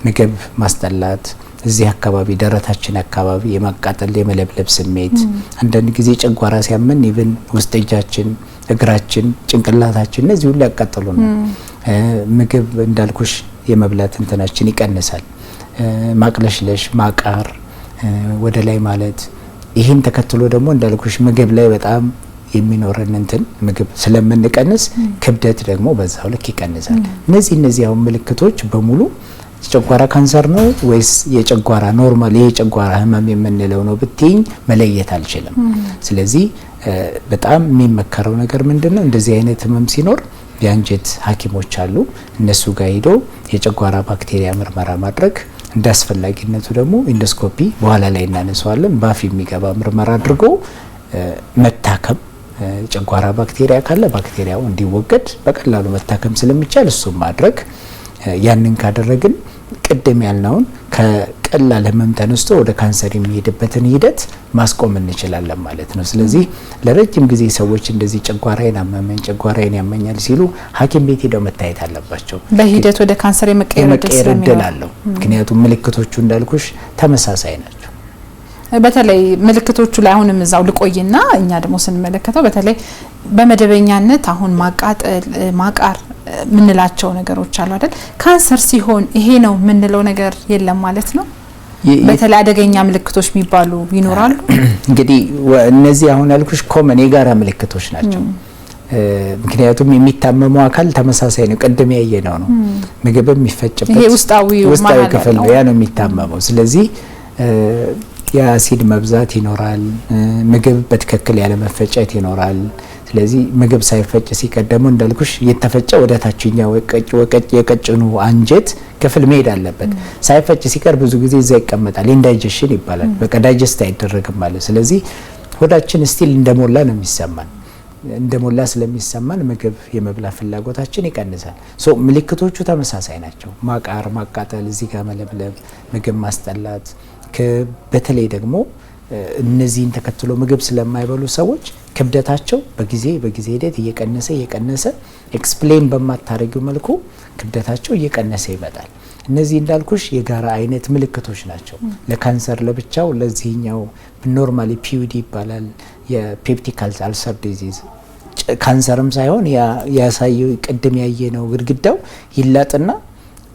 B: ምግብ ማስጠላት፣ እዚህ አካባቢ ደረታችን አካባቢ የማቃጠል የመለብለብ ስሜት፣ አንዳንድ ጊዜ ጨጓራ ሲያመን ኢቭን ውስጥ እጃችን፣ እግራችን፣ ጭንቅላታችን እነዚህ ሁሉ ያቃጠሉና ምግብ እንዳልኩሽ የመብላት እንትናችን ይቀንሳል። ማቅለሽለሽ፣ ማቃር፣ ወደ ላይ ማለት ይህን ተከትሎ ደግሞ እንዳልኩሽ ምግብ ላይ በጣም የሚኖረን እንትን ምግብ ስለምንቀንስ ክብደት ደግሞ በዛው ልክ ይቀንሳል። እነዚህ አሁን ምልክቶች በሙሉ ጨጓራ ካንሰር ነው ወይስ የጨጓራ ኖርማል የጨጓራ ህመም የምንለው ነው ብትይኝ መለየት አልችልም። ስለዚህ በጣም የሚመከረው ነገር ምንድነው እንደዚህ አይነት ህመም ሲኖር የአንጀት ሐኪሞች አሉ። እነሱ ጋር ሄዶ የጨጓራ ባክቴሪያ ምርመራ ማድረግ እንዳስፈላጊነቱ ደግሞ ኢንዶስኮፒ በኋላ ላይ እናነሳዋለን ባፍ የሚገባ ምርመራ አድርጎ መታከም ጨጓራ ባክቴሪያ ካለ ባክቴሪያው እንዲወገድ በቀላሉ መታከም ስለሚቻል እሱም ማድረግ ያንን ካደረግን ቅድም ያልነውን ከቀላል ህመም ተነስቶ ወደ ካንሰር የሚሄድበትን ሂደት ማስቆም እንችላለን ማለት ነው። ስለዚህ ለረጅም ጊዜ ሰዎች እንደዚህ ጨጓራዬን ያመኛል ሲሉ ሐኪም ቤት ሄደው መታየት አለባቸው።
A: በሂደት ወደ ካንሰር የመቀየር
B: እድል አለው። ምክንያቱም ምልክቶቹ እንዳልኩሽ ተመሳሳይ ናቸው።
A: በተለይ ምልክቶቹ ላይ አሁንም እዛው ልቆይና እኛ ደግሞ ስንመለከተው በተለይ በመደበኛነት አሁን ማቃጠል፣ ማቃር ምንላቸው ነገሮች አሉ አይደል? ካንሰር ሲሆን ይሄ ነው ምንለው ነገር የለም ማለት ነው። በተለይ አደገኛ ምልክቶች የሚባሉ ይኖራሉ። እንግዲህ
B: እነዚህ አሁን ያልኩሽ ኮመን የጋራ ምልክቶች ናቸው። ምክንያቱም የሚታመመው አካል ተመሳሳይ ነው። ቅድም ያየነው ነው። ምግብ የሚፈጭበት
A: ይሄ ውስጣዊ
B: ክፍል ነው ያ ነው የሚታመመው። ስለዚህ የአሲድ መብዛት ይኖራል። ምግብ በትክክል ያለ መፈጨት ይኖራል። ስለዚህ ምግብ ሳይፈጭ ሲቀደሙ እንዳልኩሽ የተፈጨ ወደ ታችኛው የቀጭኑ አንጀት ክፍል መሄድ አለበት። ሳይፈጭ ሲቀር ብዙ ጊዜ እዛ ይቀመጣል። ኢንዳይጀሽን ይባላል። በቃ ዳይጀስት አይደረግም ማለት። ስለዚህ ሆዳችን ስቲል እንደሞላ ነው የሚሰማን። እንደሞላ ስለሚሰማን ምግብ የመብላት ፍላጎታችን ይቀንሳል። ምልክቶቹ ተመሳሳይ ናቸው። ማቃር፣ ማቃጠል፣ እዚህ ጋር መለብለብ፣ ምግብ ማስጠላት። በተለይ ደግሞ እነዚህን ተከትሎ ምግብ ስለማይበሉ ሰዎች ክብደታቸው በጊዜ ሂደት እየቀነሰ ኤክስፕሌን በማታረጊው መልኩ ክብደታቸው እየቀነሰ ይመጣል። እነዚህ እንዳልኩሽ የጋራ አይነት ምልክቶች ናቸው። ለካንሰር ለብቻው ለዚህኛው ኖርማሊ ፒዩዲ ይባላል። የፔፕቲክ አልሰር ዲዚዝ ካንሰርም ሳይሆን ያሳየው ቅድም ያየነው ግድግዳው ይላጥና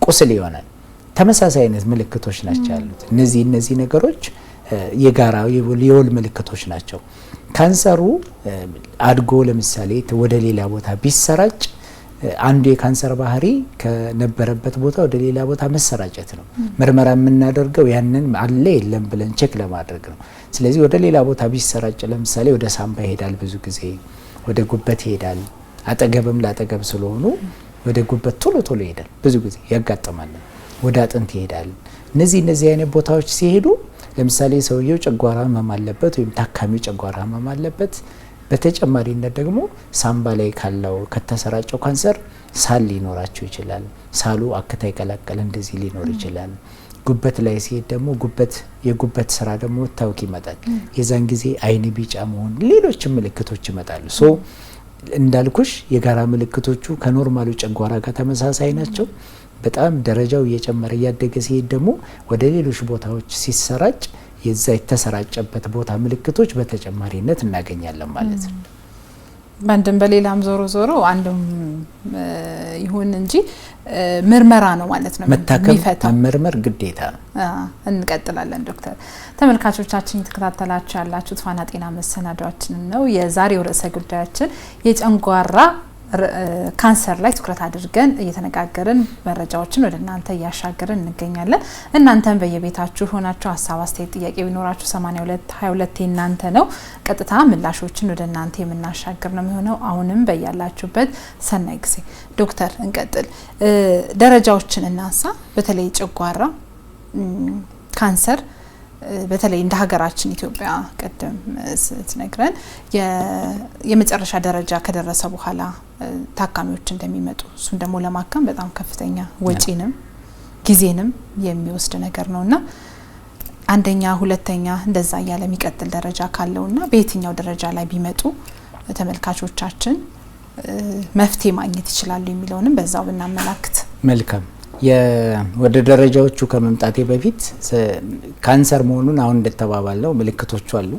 B: ቁስል ይሆናል። ተመሳሳይ አይነት ምልክቶች ናቸው ያሉት። እነዚህ ነገሮች የጋራ የወል ምልክቶች ናቸው። ካንሰሩ አድጎ ለምሳሌ ወደ ሌላ ቦታ ቢሰራጭ አንዱ የካንሰር ባህሪ ከነበረበት ቦታ ወደ ሌላ ቦታ መሰራጨት ነው። ምርመራ የምናደርገው ያንን አለ የለም ብለን ቼክ ለማድረግ ነው። ስለዚህ ወደ ሌላ ቦታ ቢሰራጭ ለምሳሌ ወደ ሳምባ ይሄዳል፣ ብዙ ጊዜ ወደ ጉበት ይሄዳል። አጠገብም ላጠገብ ስለሆኑ ወደ ጉበት ቶሎ ይሄዳል፣ ብዙ ጊዜ ያጋጥማል። ወደ አጥንት ይሄዳል። እነዚህ አይነት ቦታዎች ሲሄዱ ለምሳሌ ሰውየው ጨጓራ ህመም አለበት ወይም ታካሚው ጨጓራ ህመም አለበት። በተጨማሪነት ደግሞ ሳምባ ላይ ካለው ከተሰራጨው ካንሰር ሳል ሊኖራቸው ይችላል። ሳሉ አክታ ይቀላቀል እንደዚህ ሊኖር ይችላል። ጉበት ላይ ሲሄድ ደግሞ የጉበት ስራ ደግሞ ታውቂ ይመጣል። የዛን ጊዜ አይን ቢጫ መሆን፣ ሌሎችም ምልክቶች ይመጣሉ። እንዳልኩሽ የጋራ ምልክቶቹ ከኖርማሉ ጨጓራ ጋር ተመሳሳይ ናቸው። በጣም ደረጃው እየጨመረ እያደገ ሲሄድ ደግሞ ወደ ሌሎች ቦታዎች ሲሰራጭ የዛ የተሰራጨበት ቦታ ምልክቶች በተጨማሪነት እናገኛለን ማለት ነው።
A: በአንድም በሌላም ዞሮ አንድም ይሁን እንጂ ምርመራ ነው ማለት ነው የሚፈታው።
B: መመርመር ግዴታ ነው።
A: እንቀጥላለን ዶክተር። ተመልካቾቻችን እየተከታተላችሁ ያላችሁት ፋና ጤና መሰናዷችን ነው። የዛሬው ርዕሰ ጉዳያችን የጨጓራ ካንሰር ላይ ትኩረት አድርገን እየተነጋገርን መረጃዎችን ወደ እናንተ እያሻገርን እንገኛለን። እናንተም በየቤታችሁ ሆናችሁ ሀሳብ፣ አስተያየት፣ ጥያቄ ቢኖራችሁ 8222 እናንተ ነው። ቀጥታ ምላሾችን ወደ እናንተ የምናሻገር ነው የሚሆነው። አሁንም በያላችሁበት ሰናይ ጊዜ። ዶክተር እንቀጥል። ደረጃዎችን እናንሳ። በተለይ ጨጓራ ካንሰር በተለይ እንደ ሀገራችን ኢትዮጵያ ቀደም ስትነግረን የመጨረሻ ደረጃ ከደረሰ በኋላ ታካሚዎች እንደሚመጡ እሱን ደግሞ ለማከም በጣም ከፍተኛ ወጪንም ጊዜንም የሚወስድ ነገር ነውና አንደኛ ሁለተኛ እንደዛ ያለ የሚቀጥል ደረጃ ካለውና በየትኛው ደረጃ ላይ ቢመጡ ተመልካቾቻችን መፍትሄ ማግኘት ይችላሉ የሚለውንም በዛው ብናመላክት መልካም።
B: ወደ ደረጃዎቹ ከመምጣቴ በፊት ካንሰር መሆኑን አሁን እንደተባባለው ምልክቶቹ አሉ።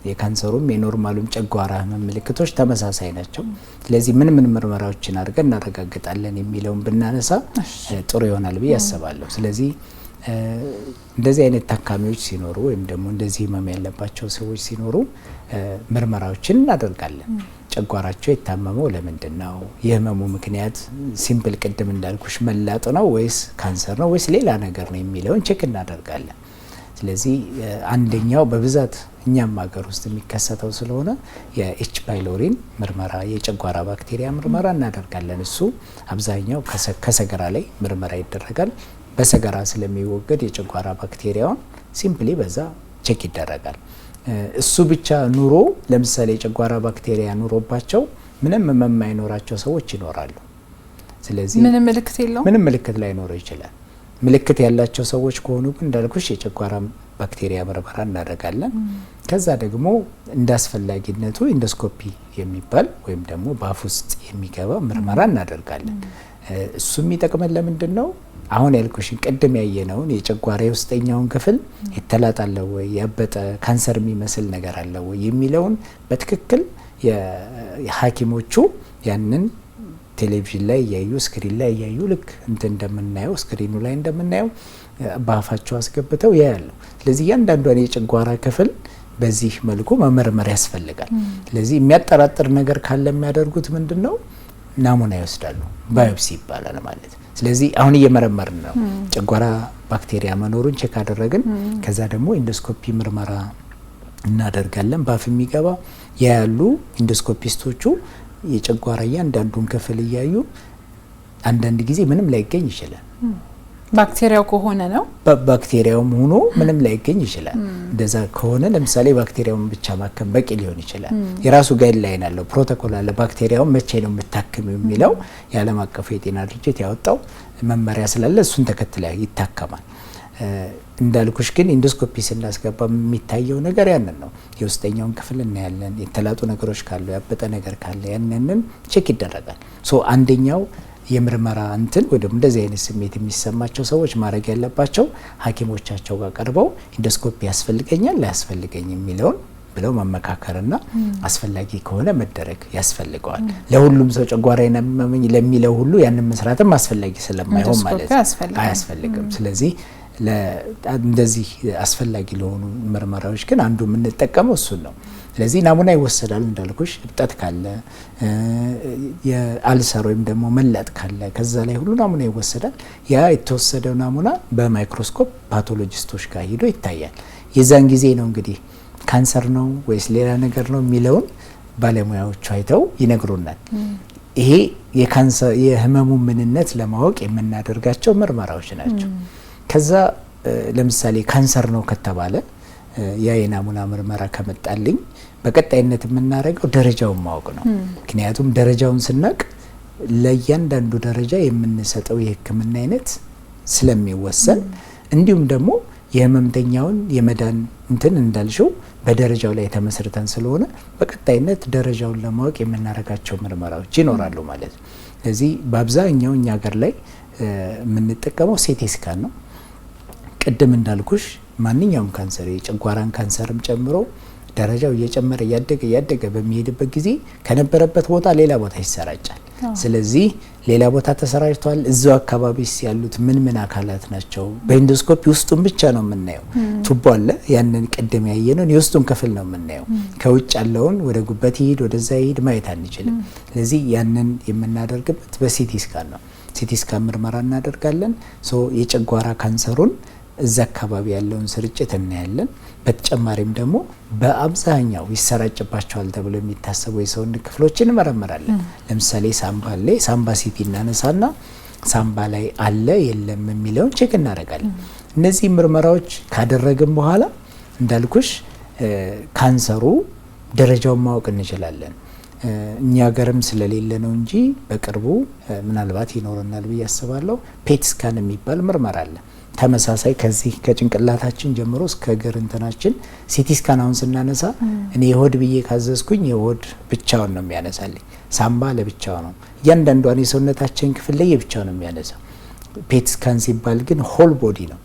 B: የካንሰሩም የኖርማሉም ጨጓራ ምልክቶች ተመሳሳይ ናቸው። ስለዚህ ምን ምርመራዎችን አድርገን እናረጋግጣለን የሚለውን ብናነሳ ጥሩ ይሆናል ብዬ አስባለሁ። ስለዚህ እንደዚህ አይነት ታካሚዎች ሲኖሩ ወይም ደግሞ እንደዚህ ህመም ያለባቸው ሰዎች ሲኖሩ ምርመራዎችን እናደርጋለን። ጨጓራቸው የታመመው ለምንድን ነው? የህመሙ ምክንያት ሲምፕል ቅድም እንዳልኩሽ መላጥ ነው ወይስ ካንሰር ነው ወይስ ሌላ ነገር ነው የሚለውን ቼክ እናደርጋለን። ስለዚህ አንደኛው በብዛት እኛም ሀገር ውስጥ የሚከሰተው ስለሆነ የኤች ፓይሎሪን ምርመራ የጨጓራ ባክቴሪያ ምርመራ እናደርጋለን። እሱ አብዛኛው ከሰገራ ላይ ምርመራ ይደረጋል። በሰገራ ስለሚወገድ የጨጓራ ባክቴሪያውን ሲምፕሊ በዛ ቼክ ይደረጋል። እሱ ብቻ ኑሮ ለምሳሌ የጨጓራ ባክቴሪያ ኑሮባቸው ምንም የማይኖራቸው ሰዎች ይኖራሉ። ስለዚህ
A: ምንም ምልክት የለውም፣
B: ምንም ምልክት ላይኖረው ይችላል። ምልክት ያላቸው ሰዎች ከሆኑ ግን እንዳልኩሽ የጨጓራ ባክቴሪያ ምርመራ እናደርጋለን። ከዛ ደግሞ እንዳስፈላጊነቱ ኢንዶስኮፒ የሚባል ወይም ደግሞ በአፍ ውስጥ የሚገባ ምርመራ እናደርጋለን። እሱ የሚጠቅመን ለምንድን ነው? አሁን ያልኩሽን ቅድም ያየነውን የጨጓራ የውስጠኛውን ክፍል የተላጣለ ወይ ያበጠ ካንሰር የሚመስል ነገር አለ ወይ የሚለውን በትክክል የሐኪሞቹ ያንን ቴሌቪዥን ላይ ያዩ ስክሪን ላይ ያዩ ልክ እንደምናየው ስክሪኑ ላይ እንደምናየው በአፋቸው አስገብተው ያያሉ። ስለዚህ እያንዳንዷን የጨጓራ ክፍል በዚህ መልኩ መመርመር ያስፈልጋል። ስለዚህ የሚያጠራጥር ነገር ካለ የሚያደርጉት ምንድነው? ናሙና ይወስዳሉ። ባዮፕሲ ይባላል ማለት ነው። ስለዚህ አሁን እየመረመርን ነው። ጨጓራ ባክቴሪያ መኖሩን ቼክ አደረግን። ከዛ ደግሞ ኢንዶስኮፒ ምርመራ እናደርጋለን። ባፍ የሚገባ ያያሉ ኢንዶስኮፒስቶቹ የጨጓራ እያንዳንዱን ክፍል እያዩ አንዳንድ ጊዜ ምንም ላይገኝ ይችላል።
A: ባክቴሪያው ከሆነ ነው።
B: ባክቴሪያውም ሆኖ ምንም ላይገኝ ይችላል። እንደዛ ከሆነ ለምሳሌ ባክቴሪያውን ብቻ ማከም በቂ ሊሆን ይችላል። የራሱ ጋይድላይን አለው፣ ፕሮቶኮል አለ። ባክቴሪያውን መቼ ነው የምታክሚው የሚለው የዓለም አቀፉ የጤና ድርጅት ያወጣው መመሪያ ስላለ እሱን ተከትሎ ይታከማል። እንዳልኩሽ ግን ኢንዶስኮፒ ስናስገባ የሚታየው ነገር ያንን ነው። የውስጠኛውን ክፍል እናያለን። የተላጡ ነገሮች ካሉ ያበጠ ነገር ካለ ያንን ቼክ ይደረጋል። ሶ አንደኛው የምርመራ እንትን ወይ ደግሞ እንደዚህ አይነት ስሜት የሚሰማቸው ሰዎች ማድረግ ያለባቸው ሐኪሞቻቸው ጋር ቀርበው ኢንዶስኮፒ ያስፈልገኛል ላያስፈልገኝ የሚለውን ብለው መመካከርና አስፈላጊ ከሆነ መደረግ ያስፈልገዋል። ለሁሉም ሰው ጨጓራዬን አመመኝ ለሚለው ሁሉ ያንን መስራትም አስፈላጊ ስለማይሆን ማለት አያስፈልግም። ስለዚህ እንደዚህ አስፈላጊ ለሆኑ ምርመራዎች ግን አንዱ የምንጠቀመው እሱን ነው። ስለዚህ ናሙና ይወሰዳል። እንዳልኩሽ እብጠት ካለ የአልሰር ወይም ደግሞ መላጥ ካለ ከዛ ላይ ሁሉ ናሙና ይወሰዳል። ያ የተወሰደው ናሙና በማይክሮስኮፕ ፓቶሎጂስቶች ጋር ሄዶ ይታያል። የዛን ጊዜ ነው እንግዲህ ካንሰር ነው ወይስ ሌላ ነገር ነው የሚለውን ባለሙያዎቹ አይተው ይነግሩናል። ይሄ የህመሙ ምንነት ለማወቅ የምናደርጋቸው ምርመራዎች ናቸው። ከዛ ለምሳሌ ካንሰር ነው ከተባለ ያ የናሙና ምርመራ ከመጣልኝ በቀጣይነት የምናደርገው ደረጃውን ማወቅ ነው። ምክንያቱም ደረጃውን ስናቅ ለእያንዳንዱ ደረጃ የምንሰጠው የህክምና አይነት ስለሚወሰን እንዲሁም ደግሞ የህመምተኛውን የመዳን እንትን እንዳልሽው በደረጃው ላይ ተመስርተን ስለሆነ በቀጣይነት ደረጃውን ለማወቅ የምናደርጋቸው ምርመራዎች ይኖራሉ ማለት ነው። ስለዚህ በአብዛኛው እኛ ሀገር ላይ የምንጠቀመው ሲቲ ስካን ነው። ቅድም እንዳልኩሽ ማንኛውም ካንሰር የጨጓራን ካንሰርም ጨምሮ ደረጃው እየጨመረ እያደገ በሚሄድበት ጊዜ ከነበረበት ቦታ ሌላ ቦታ ይሰራጫል። ስለዚህ ሌላ ቦታ ተሰራጭቷል። እዛው አካባቢ ያሉት ምን አካላት ናቸው? በኢንዶስኮፒ ውስጡን ብቻ ነው የምናየው። ቱቦ አለ። ያንን ቅድም ያየነውን የውስጡን ክፍል ነው የምናየው። ከውጭ ያለውን ወደ ጉበት ይሄድ ወደዛ ይሄድ ማየት አንችልም። ስለዚህ ያንን የምናደርግበት በሲቲ ስካን ነው። ሲቲ ስካን ምርመራ እናደርጋለን። የጨጓራ ካንሰሩን እዛ አካባቢ ያለውን ስርጭት እናያለን። በተጨማሪም ደግሞ በአብዛኛው ይሰራጭባቸዋል ተብሎ የሚታሰቡ የሰውነት ክፍሎችን እንመረምራለን። ለምሳሌ ሳምባ አለ። ሳምባ ሲቲ እናነሳና ሳምባ ላይ አለ የለም የሚለውን ቼክ እናደርጋለን። እነዚህ ምርመራዎች ካደረግን በኋላ እንዳልኩሽ ካንሰሩ ደረጃውን ማወቅ እንችላለን። እኛ ሀገርም ስለሌለ ነው እንጂ በቅርቡ ምናልባት ይኖረናል ብዬ አስባለሁ። ፔት ስካን የሚባል ምርመራ አለ። ተመሳሳይ ከዚህ ከጭንቅላታችን ጀምሮ እስከ እግር እንትናችን ሲቲ ስካን አሁን ስናነሳ እኔ የሆድ ብዬ ካዘዝኩኝ የሆድ ብቻውን ነው የሚያነሳልኝ፣ ሳምባ ለብቻው ነው፣ እያንዳንዷን የሰውነታችን ክፍል ላይ የብቻው ነው የሚያነሳው። ፔት ስካን ሲባል ግን ሆል ቦዲ ነው፣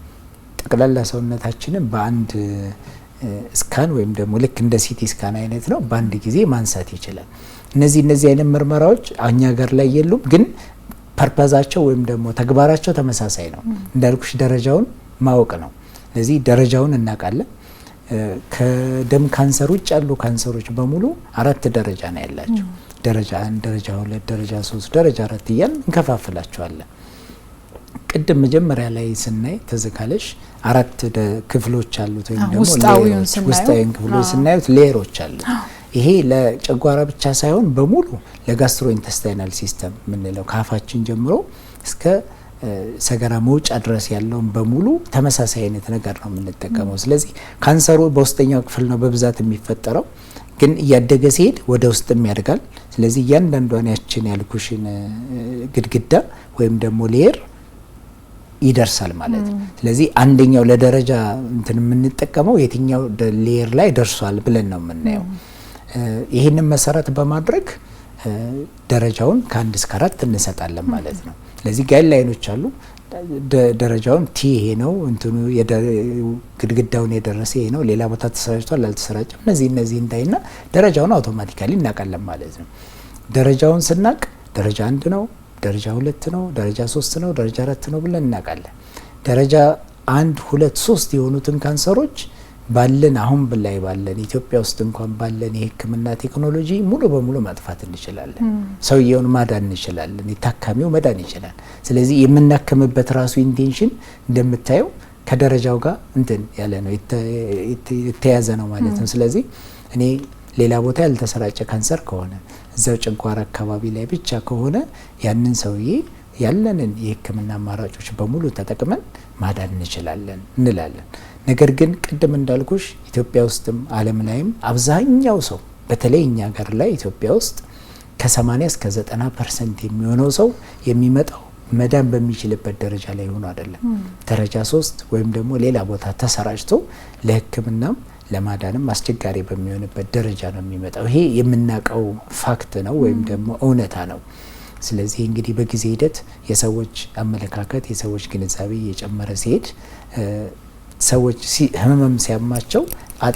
B: ጠቅላላ ሰውነታችንን በአንድ ስካን ወይም ደግሞ ልክ እንደ ሲቲ ስካን አይነት ነው በአንድ ጊዜ ማንሳት ይችላል። እነዚህ አይነት ምርመራዎች እኛ ሀገር ላይ የሉም፣ ግን ፐርፐዛቸው ወይም ደግሞ ተግባራቸው ተመሳሳይ ነው። እንዳልኩሽ ደረጃውን ማወቅ ነው። ስለዚህ ደረጃውን እናውቃለን። ከደም ካንሰር ውጭ ያሉ ካንሰሮች በሙሉ 4 ደረጃ ነው ያላቸው። ደረጃ 1፣ ደረጃ 2፣ ደረጃ 3፣ ደረጃ 4 እያልን እንከፋፍላቸዋለን። ቅድም መጀመሪያ ላይ ስናይ ተዘካለሽ 4 ክፍሎች አሉት ወይም ደግሞ ውስጣዊውን ክፍሎች ስናዩት ሌየሮች አሉት። ይሄ ለጨጓራ ብቻ ሳይሆን በሙሉ ለጋስትሮኢንተስታይናል ሲስተም የምንለው ከአፋችን ጀምሮ እስከ ሰገራ መውጫ ድረስ ያለውን በሙሉ ተመሳሳይ አይነት ነገር ነው የምንጠቀመው። ስለዚህ ካንሰሩ በውስጠኛው ክፍል ነው በብዛት የሚፈጠረው፣ ግን እያደገ ሲሄድ ወደ ውስጥም ያድጋል። ስለዚህ እያንዳንዷን ያችን ያልኩሽን ግድግዳ ወይም ደግሞ ሌየር ይደርሳል ማለት ነው። ስለዚህ አንደኛው ለደረጃ እንትን የምንጠቀመው የትኛው ሌየር ላይ ደርሷል ብለን ነው የምናየው። ይህንን መሰረት በማድረግ ደረጃውን ከ1 እስከ 4 እንሰጣለን ማለት ነው። ስለዚህ ጋይድላይኖች አሉ። ደረጃውን ቲ ይሄ ነው፣ እንትኑ ግድግዳውን የደረሰ ይሄ ነው፣ ሌላ ቦታ ተሰራጭቷል አልተሰራጨም፣ እነዚህ እንዳይና ደረጃውን አውቶማቲካሊ እናውቃለን ማለት ነው። ደረጃውን ስናቅ ደረጃ 1 ነው፣ ደረጃ 2 ነው፣ ደረጃ 3 ነው፣ ደረጃ 4 ነው ብለን እናውቃለን። ደረጃ 1፣ 2፣ 3 የሆኑትን ካንሰሮች ባለን አሁን ብላይ ባለን ኢትዮጵያ ውስጥ እንኳን ባለን የሕክምና ቴክኖሎጂ ሙሉ በሙሉ ማጥፋት እንችላለን። ሰውየውን ማዳን እንችላለን። የታካሚው መዳን ይችላል። ስለዚህ የምናከምበት ራሱ ኢንቴንሽን እንደምታየው ከደረጃው ጋር እንትን ያለ ነው የተያዘ ነው ማለት ነው። ስለዚህ እኔ ሌላ ቦታ ያልተሰራጨ ካንሰር ከሆነ እዛው ጨጓራ አካባቢ ላይ ብቻ ከሆነ ያንን ሰውዬ ያለንን የሕክምና አማራጮች በሙሉ ተጠቅመን ማዳን እንችላለን እንላለን። ነገር ግን ቅድም እንዳልኩሽ ኢትዮጵያ ውስጥም ዓለም ላይም አብዛኛው ሰው በተለይ እኛ ሀገር ላይ ኢትዮጵያ ውስጥ ከ80 እስከ 90% የሚሆነው ሰው የሚመጣው መዳን በሚችልበት ደረጃ ላይ ሆኖ አይደለም። ደረጃ 3 ወይም ደግሞ ሌላ ቦታ ተሰራጭቶ ለሕክምናም ለማዳንም አስቸጋሪ በሚሆንበት ደረጃ ነው የሚመጣው። ይሄ የምናውቀው ፋክት ነው ወይም ደግሞ እውነታ ነው። ስለዚህ እንግዲህ በጊዜ ሂደት የሰዎች አመለካከት የሰዎች ግንዛቤ እየጨመረ ሲሄድ ሰዎች ህመም ሲያማቸው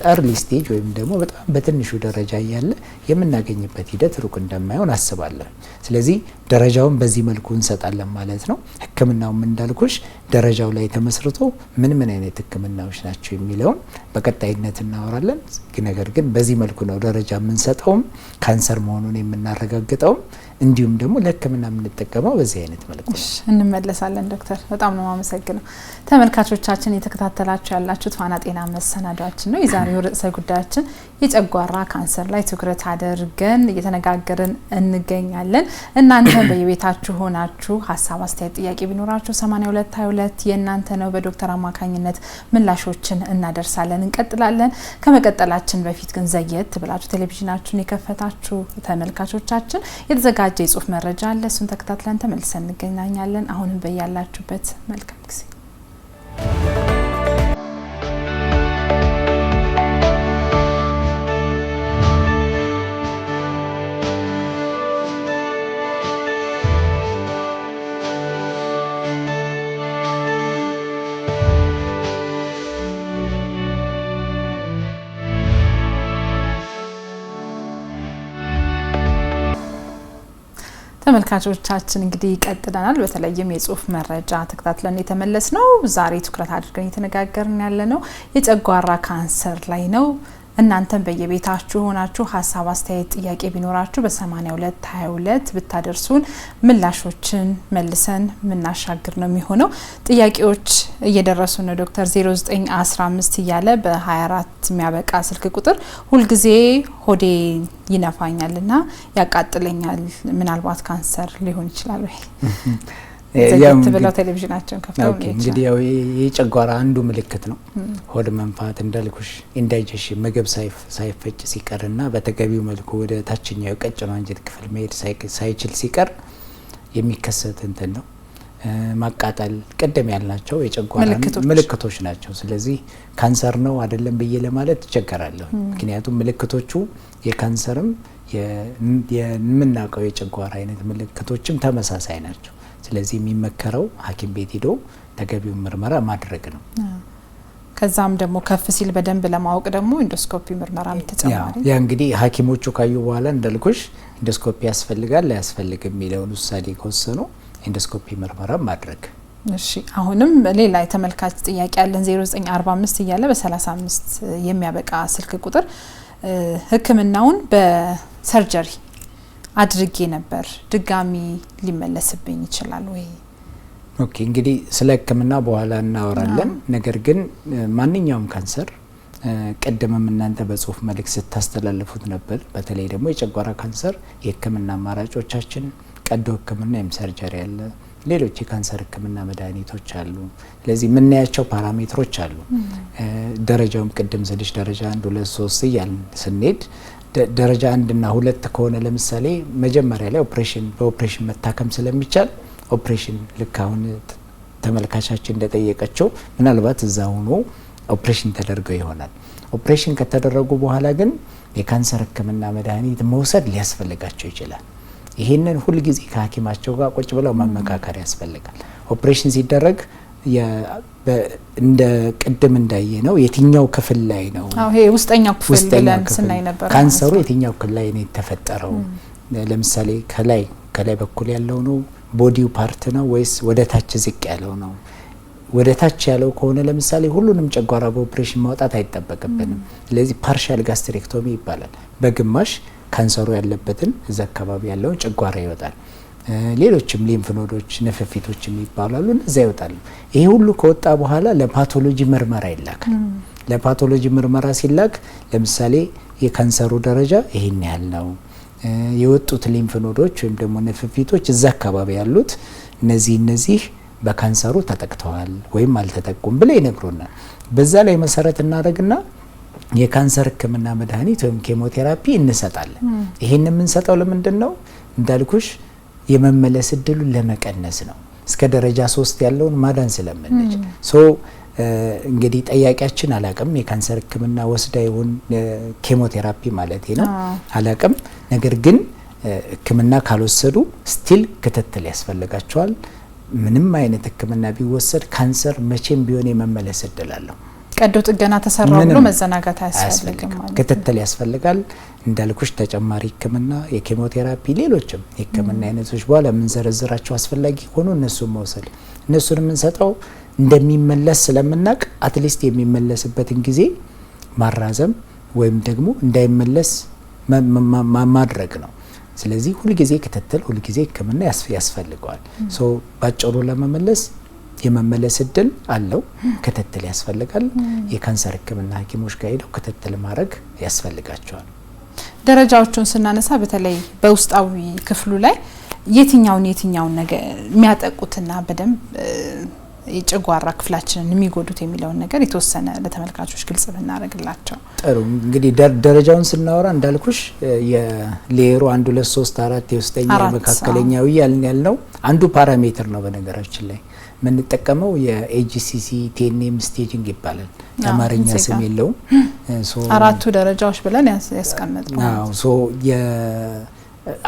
B: አርሊ ስቴጅ ወይም ደግሞ በጣም በትንሹ ደረጃ እያለ የምናገኝበት ሂደት ሩቅ እንደማይሆን አስባለሁ። ስለዚህ ደረጃውን በዚህ መልኩ እንሰጣለን ማለት ነው። ህክምናውም እንዳልኩሽ ደረጃው ላይ ተመስርቶ ምን አይነት ህክምናዎች ናቸው የሚለውን በቀጣይነት እናወራለን። ነገር ግን በዚህ መልኩ ነው ደረጃ የምንሰጠውም ካንሰር መሆኑን የምናረጋግጠውም እንዲሁም ደግሞ ለህክምና የምንጠቀመው በዚህ አይነት መልኩ ነው።
A: እንመለሳለን ዶክተር፣ በጣም ነው የማመሰግነው። ተመልካቾቻችን የተከታተላችሁ ያላችሁት ፋና ጤና መሰናዷችን ነው። የዛሬው ርዕሰ ጉዳያችን የጨጓራ ካንሰር ላይ ትኩረት አድርገን እየተነጋገርን እንገኛለን። እናንተ በየቤታችሁ ሆናችሁ ሀሳብ፣ አስተያየት፣ ጥያቄ ቢኖራችሁ 8222 የእናንተ ነው። በዶክተር አማካኝነት ምላሾችን እናደርሳለን። እንቀጥላለን። ከመቀጠላችን በፊት ግን ዘግየት ብላችሁ ቴሌቪዥናችሁን የከፈታችሁ ተመልካቾቻችን የተዘጋጀ የጽሁፍ መረጃ አለ። እሱን ተከታትለን ተመልሰን እንገናኛለን። አሁንም በያላችሁበት መልካም ጊዜ። ተመልካቾቻችን እንግዲህ ቀጥለናል። በተለይም የጽሁፍ መረጃ ተከታትለን የተመለስ ነው። ዛሬ ትኩረት አድርገን እየተነጋገርን ያለነው የጨጓራ ካንሰር ላይ ነው። እናንተም በየቤታችሁ ሆናችሁ ሀሳብ፣ አስተያየት፣ ጥያቄ ቢኖራችሁ በ8222 ብታደርሱን ምላሾችን መልሰን ምናሻግር ነው የሚሆነው። ጥያቄዎች እየደረሱ ነው ዶክተር 0915 እያለ በ24 የሚያበቃ ስልክ ቁጥር ሁልጊዜ ሆዴ ይነፋኛልና ያቃጥለኛል፣ ምናልባት ካንሰር ሊሆን ይችላል ወይ? ዘግይት ብለው ቴሌቪዥናቸውን ከፍተው ነው።
B: እንግዲህ ያው የጨጓራ አንዱ ምልክት ነው ሆድ መንፋት እንዳልኩሽ ኢንዳይጀሽን ምግብ ሳይፈጭ ሲቀርና በተገቢው መልኩ ወደ ታችኛው ቀጭኑ አንጀት ክፍል መሄድ ሳይችል ሲቀር የሚከሰት እንትን ነው። ማቃጠል ቀደም ያልናቸው የጨጓራ ምልክቶች ናቸው። ስለዚህ ካንሰር ነው አይደለም ብዬ ለማለት ተቸገራለሁ። ምክንያቱም ምልክቶቹ የካንሰርም የምናውቀው የጨጓራ አይነት ምልክቶችም ተመሳሳይ ናቸው። ስለዚህ የሚመከረው ሐኪም ቤት ሄዶ ተገቢውን ምርመራ ማድረግ ነው።
A: ከዛም ደግሞ ከፍ ሲል በደንብ ለማወቅ ደግሞ ኢንዶስኮፒ ምርመራም ተጨማሪ
B: ያ እንግዲህ ሐኪሞቹ ካዩ በኋላ እንዳልኩሽ ኢንዶስኮፒ ያስፈልጋል ላያስፈልግም የሚለውን ውሳኔ ከወሰኑ ኢንዶስኮፒ ምርመራ ማድረግ።
A: እሺ አሁንም ሌላ የተመልካች ጥያቄ ያለን 0945 እያለ በ35 የሚያበቃ ስልክ ቁጥር ህክምናውን በሰርጀሪ አድርጌ ነበር ድጋሚ ሊመለስብኝ ይችላል ወይ?
B: ኦኬ እንግዲህ ስለ ህክምና በኋላ እናወራለን። ነገር ግን ማንኛውም ካንሰር ቀደምም እናንተ በጽሁፍ መልክ ስታስተላልፉት ነበር። በተለይ ደግሞ የጨጓራ ካንሰር የህክምና አማራጮቻችን ቀዶ ህክምና ሰርጀሪ አለ፣ ሌሎች የካንሰር ህክምና መድኃኒቶች አሉ። ስለዚህ የምናያቸው ፓራሜትሮች አሉ። ደረጃውም ቅድም ስልሽ ደረጃ 1 2 3 እያልን ስንሄድ ደረጃ 1 እና 2 ከሆነ ለምሳሌ መጀመሪያ ላይ በኦፕሬሽን መታከም ስለሚቻል ኦፕሬሽን ልክ አሁን ተመልካቻችን እንደጠየቀችው ምናልባት እዛ ሆኖ ኦፕሬሽን ተደርገው ይሆናል። ኦፕሬሽን ከተደረጉ በኋላ ግን የካንሰር ህክምና መድኃኒት መውሰድ ሊያስፈልጋቸው ይችላል። ይሄንን ሁሉ ጊዜ ከሐኪማቸው ጋር ቁጭ ብለው መመካከር ያስፈልጋል። ኦፕሬሽን ሲደረግ እንደ ቅድም እንዳየ ነው የትኛው ክፍል ላይ ነው?
A: ይሄ ውስጠኛው ክፍል ብለን ስናይ ነበር።
B: ካንሰሩ የትኛው ክፍል ላይ ነው የተፈጠረው? ለምሳሌ ከላይ በኩል ያለው ነው ቦዲው ፓርት ነው ወይስ ወደ ታች ዝቅ ያለው ነው? ወደ ታች ያለው ከሆነ ለምሳሌ ሁሉንም ጨጓራ በኦፕሬሽን ማውጣት አይጠበቅብንም። ስለዚህ ፓርሻል ጋስትሬክቶሚ ይባላል። በግማሽ ካንሰሩ ያለበትን እዛ አካባቢ ያለውን ጨጓራ ይወጣል። ሌሎችም ሊምፍ ኖዶች ነፍፊቶች የሚባላሉ እዛ ይወጣሉ። ይሄ ሁሉ ከወጣ በኋላ ለፓቶሎጂ ምርመራ ይላካል። ለፓቶሎጂ ምርመራ ሲላክ ለምሳሌ የካንሰሩ ደረጃ ይሄን ያህል ነው፣ የወጡት ሊምፍ ኖዶች ወይም ደግሞ ነፍፊቶች እዛ አካባቢ ያሉት እነዚህ በካንሰሩ ተጠቅተዋል ወይም አልተጠቁም ብለው ይነግሩናል። በዛ ላይ መሰረት እናደርግና የካንሰር ህክምና መድኃኒት ወይም ኬሞቴራፒ እንሰጣለን። ይሄን የምንሰጠው ለምንድን ነው? እንዳልኩሽ የመመለስ እድሉን ለመቀነስ ነው። እስከ ደረጃ 3 ያለውን ማዳን ስለምንችል እንግዲህ ጠያቂያችን አላቅም የካንሰር ህክምና ወስዳ ይሁን ኬሞቴራፒ ማለት ነው አላቅም። ነገር ግን ህክምና ካልወሰዱ ስቲል ክትትል ያስፈልጋቸዋል። ምንም አይነት ህክምና ቢወሰድ ካንሰር መቼም ቢሆን የመመለስ እድል አለው።
A: ቀዶ ጥገና ተሰራው ብሎ መዘናጋት አያስፈልግም ማለት
B: ክትትል ያስፈልጋል። እንዳልኩሽ ተጨማሪ ህክምና የኬሞቴራፒ ሌሎችም የህክምና አይነቶች በኋላ የምንዘረዝራቸው አስፈላጊ ሆኖ እነሱን መውሰድ እነሱን የምንሰጠው እንደሚመለስ ስለምናቅ አትሊስት የሚመለስበትን ጊዜ ማራዘም ወይም ደግሞ እንዳይመለስ ማድረግ ነው። ስለዚህ ሁሉ ጊዜ ክትትል ሁሉ ጊዜ ህክምና ያስፈልገዋል። ባጭሩ ለመመለስ የመመለስ እድል አለው። ክትትል ያስፈልጋል። የካንሰር ህክምና ሐኪሞች ጋር ሄደው ክትትል ማድረግ ያስፈልጋቸዋል።
A: ደረጃዎቹን ስናነሳ በተለይ በውስጣዊ ክፍሉ ላይ የትኛውን ነገር የሚያጠቁትና በደንብ የጨጓራ ክፍላችንን የሚጎዱት የሚለውን ነገር የተወሰነ ለተመልካቾች ግልጽ ብናደርግላቸው
B: ጥሩ። እንግዲህ ደረጃውን ስናወራ እንዳልኩሽ የሌየሩ 1 2 3 4 የውስጠኛው መካከለኛው ያልነው አንዱ ፓራሜትር ነው። በነገራችን ላይ የምንጠቀመው የኤጂሲሲ ቲኤንኤም ስቴጂንግ ይባላል። የአማርኛ ስም የለውም።
A: አራቱ ደረጃዎች ብለን ያስቀመጥነው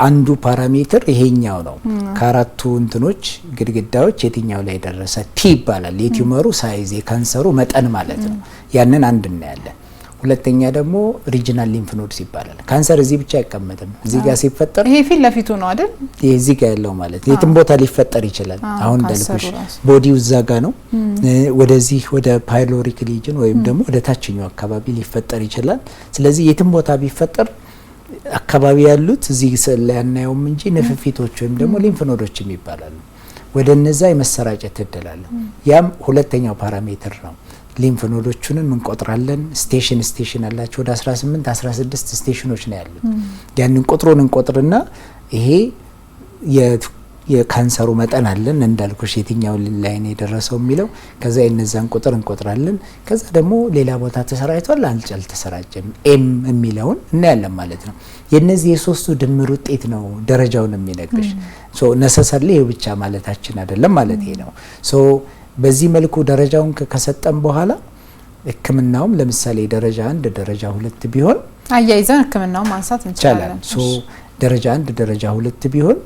B: አንዱ ፓራሜትር ይሄኛው ነው። ከአራቱ እንትኖች ግድግዳዎች የትኛው ላይ ደረሰ ቲ ይባላል። የቲዩመሩ ሳይዝ የካንሰሩ መጠን ማለት ነው። ያንን አንድ እናያለን። ሁለተኛ ደግሞ ሪጂናል ሊምፍ ኖድስ ይባላል። ካንሰር እዚህ ብቻ አይቀመጥም። እዚህ ጋር ሲፈጠር
A: ይሄ ፊት ለፊቱ ነው አይደል?
B: ይሄ እዚህ ጋር ያለው ማለት የትም ቦታ ሊፈጠር ይችላል። አሁን እንዳልኩሽ ቦዲው እዛ ጋር ነው። ወደዚህ ወደ ፓይሎሪክ ሪጅን ወይም ደግሞ ወደ ታችኛው አካባቢ ሊፈጠር ይችላል። ስለዚህ የትም ቦታ ቢፈጠር አካባቢ ያሉት እዚህ ስዕል ላይ ያናየውም እንጂ ነፍፊቶች ወይም ደግሞ ሊምፍ ኖዶች ይባላሉ። ወደ እነዛ የመሰራጨት እድል አለ። ያም ሁለተኛው ፓራሜትር ነው። ሊምፍ ኖዶቹን እንቆጥራለን። ስቴሽን አላቸው። ወደ 18 16 ስቴሽኖች ነው ያሉት። ያንን ቁጥሩን እንቆጥርና ይሄ የካንሰሩ መጠን አለን እንዳልኩሽ የትኛው ላይ ነው የደረሰው የሚለው ከዛ የነዛን ቁጥር እንቆጥራለን። ከዛ ደግሞ ሌላ ቦታ ተሰራጭቷል አልተሰራጨም ኤም የሚለውን እናያለን ማለት ነው። የነዚህ የሶስቱ ድምር ውጤት ነው ደረጃውን የሚነግርሽ። ሶ ነሰሰርሊ ይሄ ብቻ ማለታችን አይደለም ማለት ነው። ሶ በዚህ መልኩ ደረጃውን ከሰጠን በኋላ ህክምናውም ለምሳሌ ደረጃ 1 ደረጃ 2 ቢሆን
A: አያይዘን ህክምናውን ማንሳት እንችላለን።
B: ሶ ደረጃ 1 ደረጃ 2 ቢሆን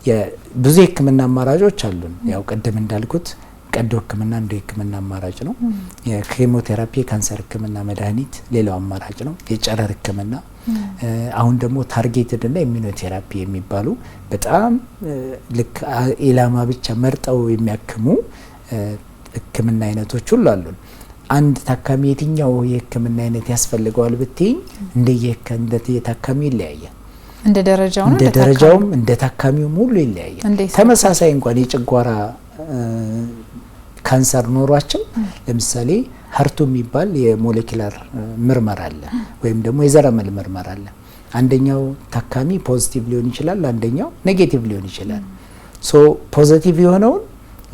B: የብዙ ህክምና አማራጮች አሉን። ያው ቀደም እንዳልኩት ቀዶ ህክምና እንደ ህክምና አማራጭ ነው። የኬሞቴራፒ ካንሰር ህክምና መድኃኒት ሌላው አማራጭ ነው። የጨረር ህክምና አሁን ደግሞ ታርጌትድ እና ኢሚኖቴራፒ የሚባሉ በጣም ልክ ኢላማ ብቻ መርጠው የሚያክሙ ህክምና አይነቶች ሁሉ አሉን። አንድ ታካሚ የትኛው የህክምና አይነት ያስፈልገዋል ብትይኝ እንደ ታካሚ ይለያያል።
A: እንደ ደረጃው ነው
B: እንደ ደረጃውም እንደ ታካሚው ሁሉ ይለያያል። ተመሳሳይ እንኳን የጨጓራ ካንሰር ኖሯቸው ለምሳሌ ሀርቱ የሚባል የሞሌኪላር ምርመራ አለ ወይም ደግሞ የዘረመል ምርመራ አለ። አንደኛው ታካሚ ፖዚቲቭ ሊሆን ይችላል፣ አንደኛው ኔጌቲቭ ሊሆን ይችላል። ሶ ፖዚቲቭ የሆነውን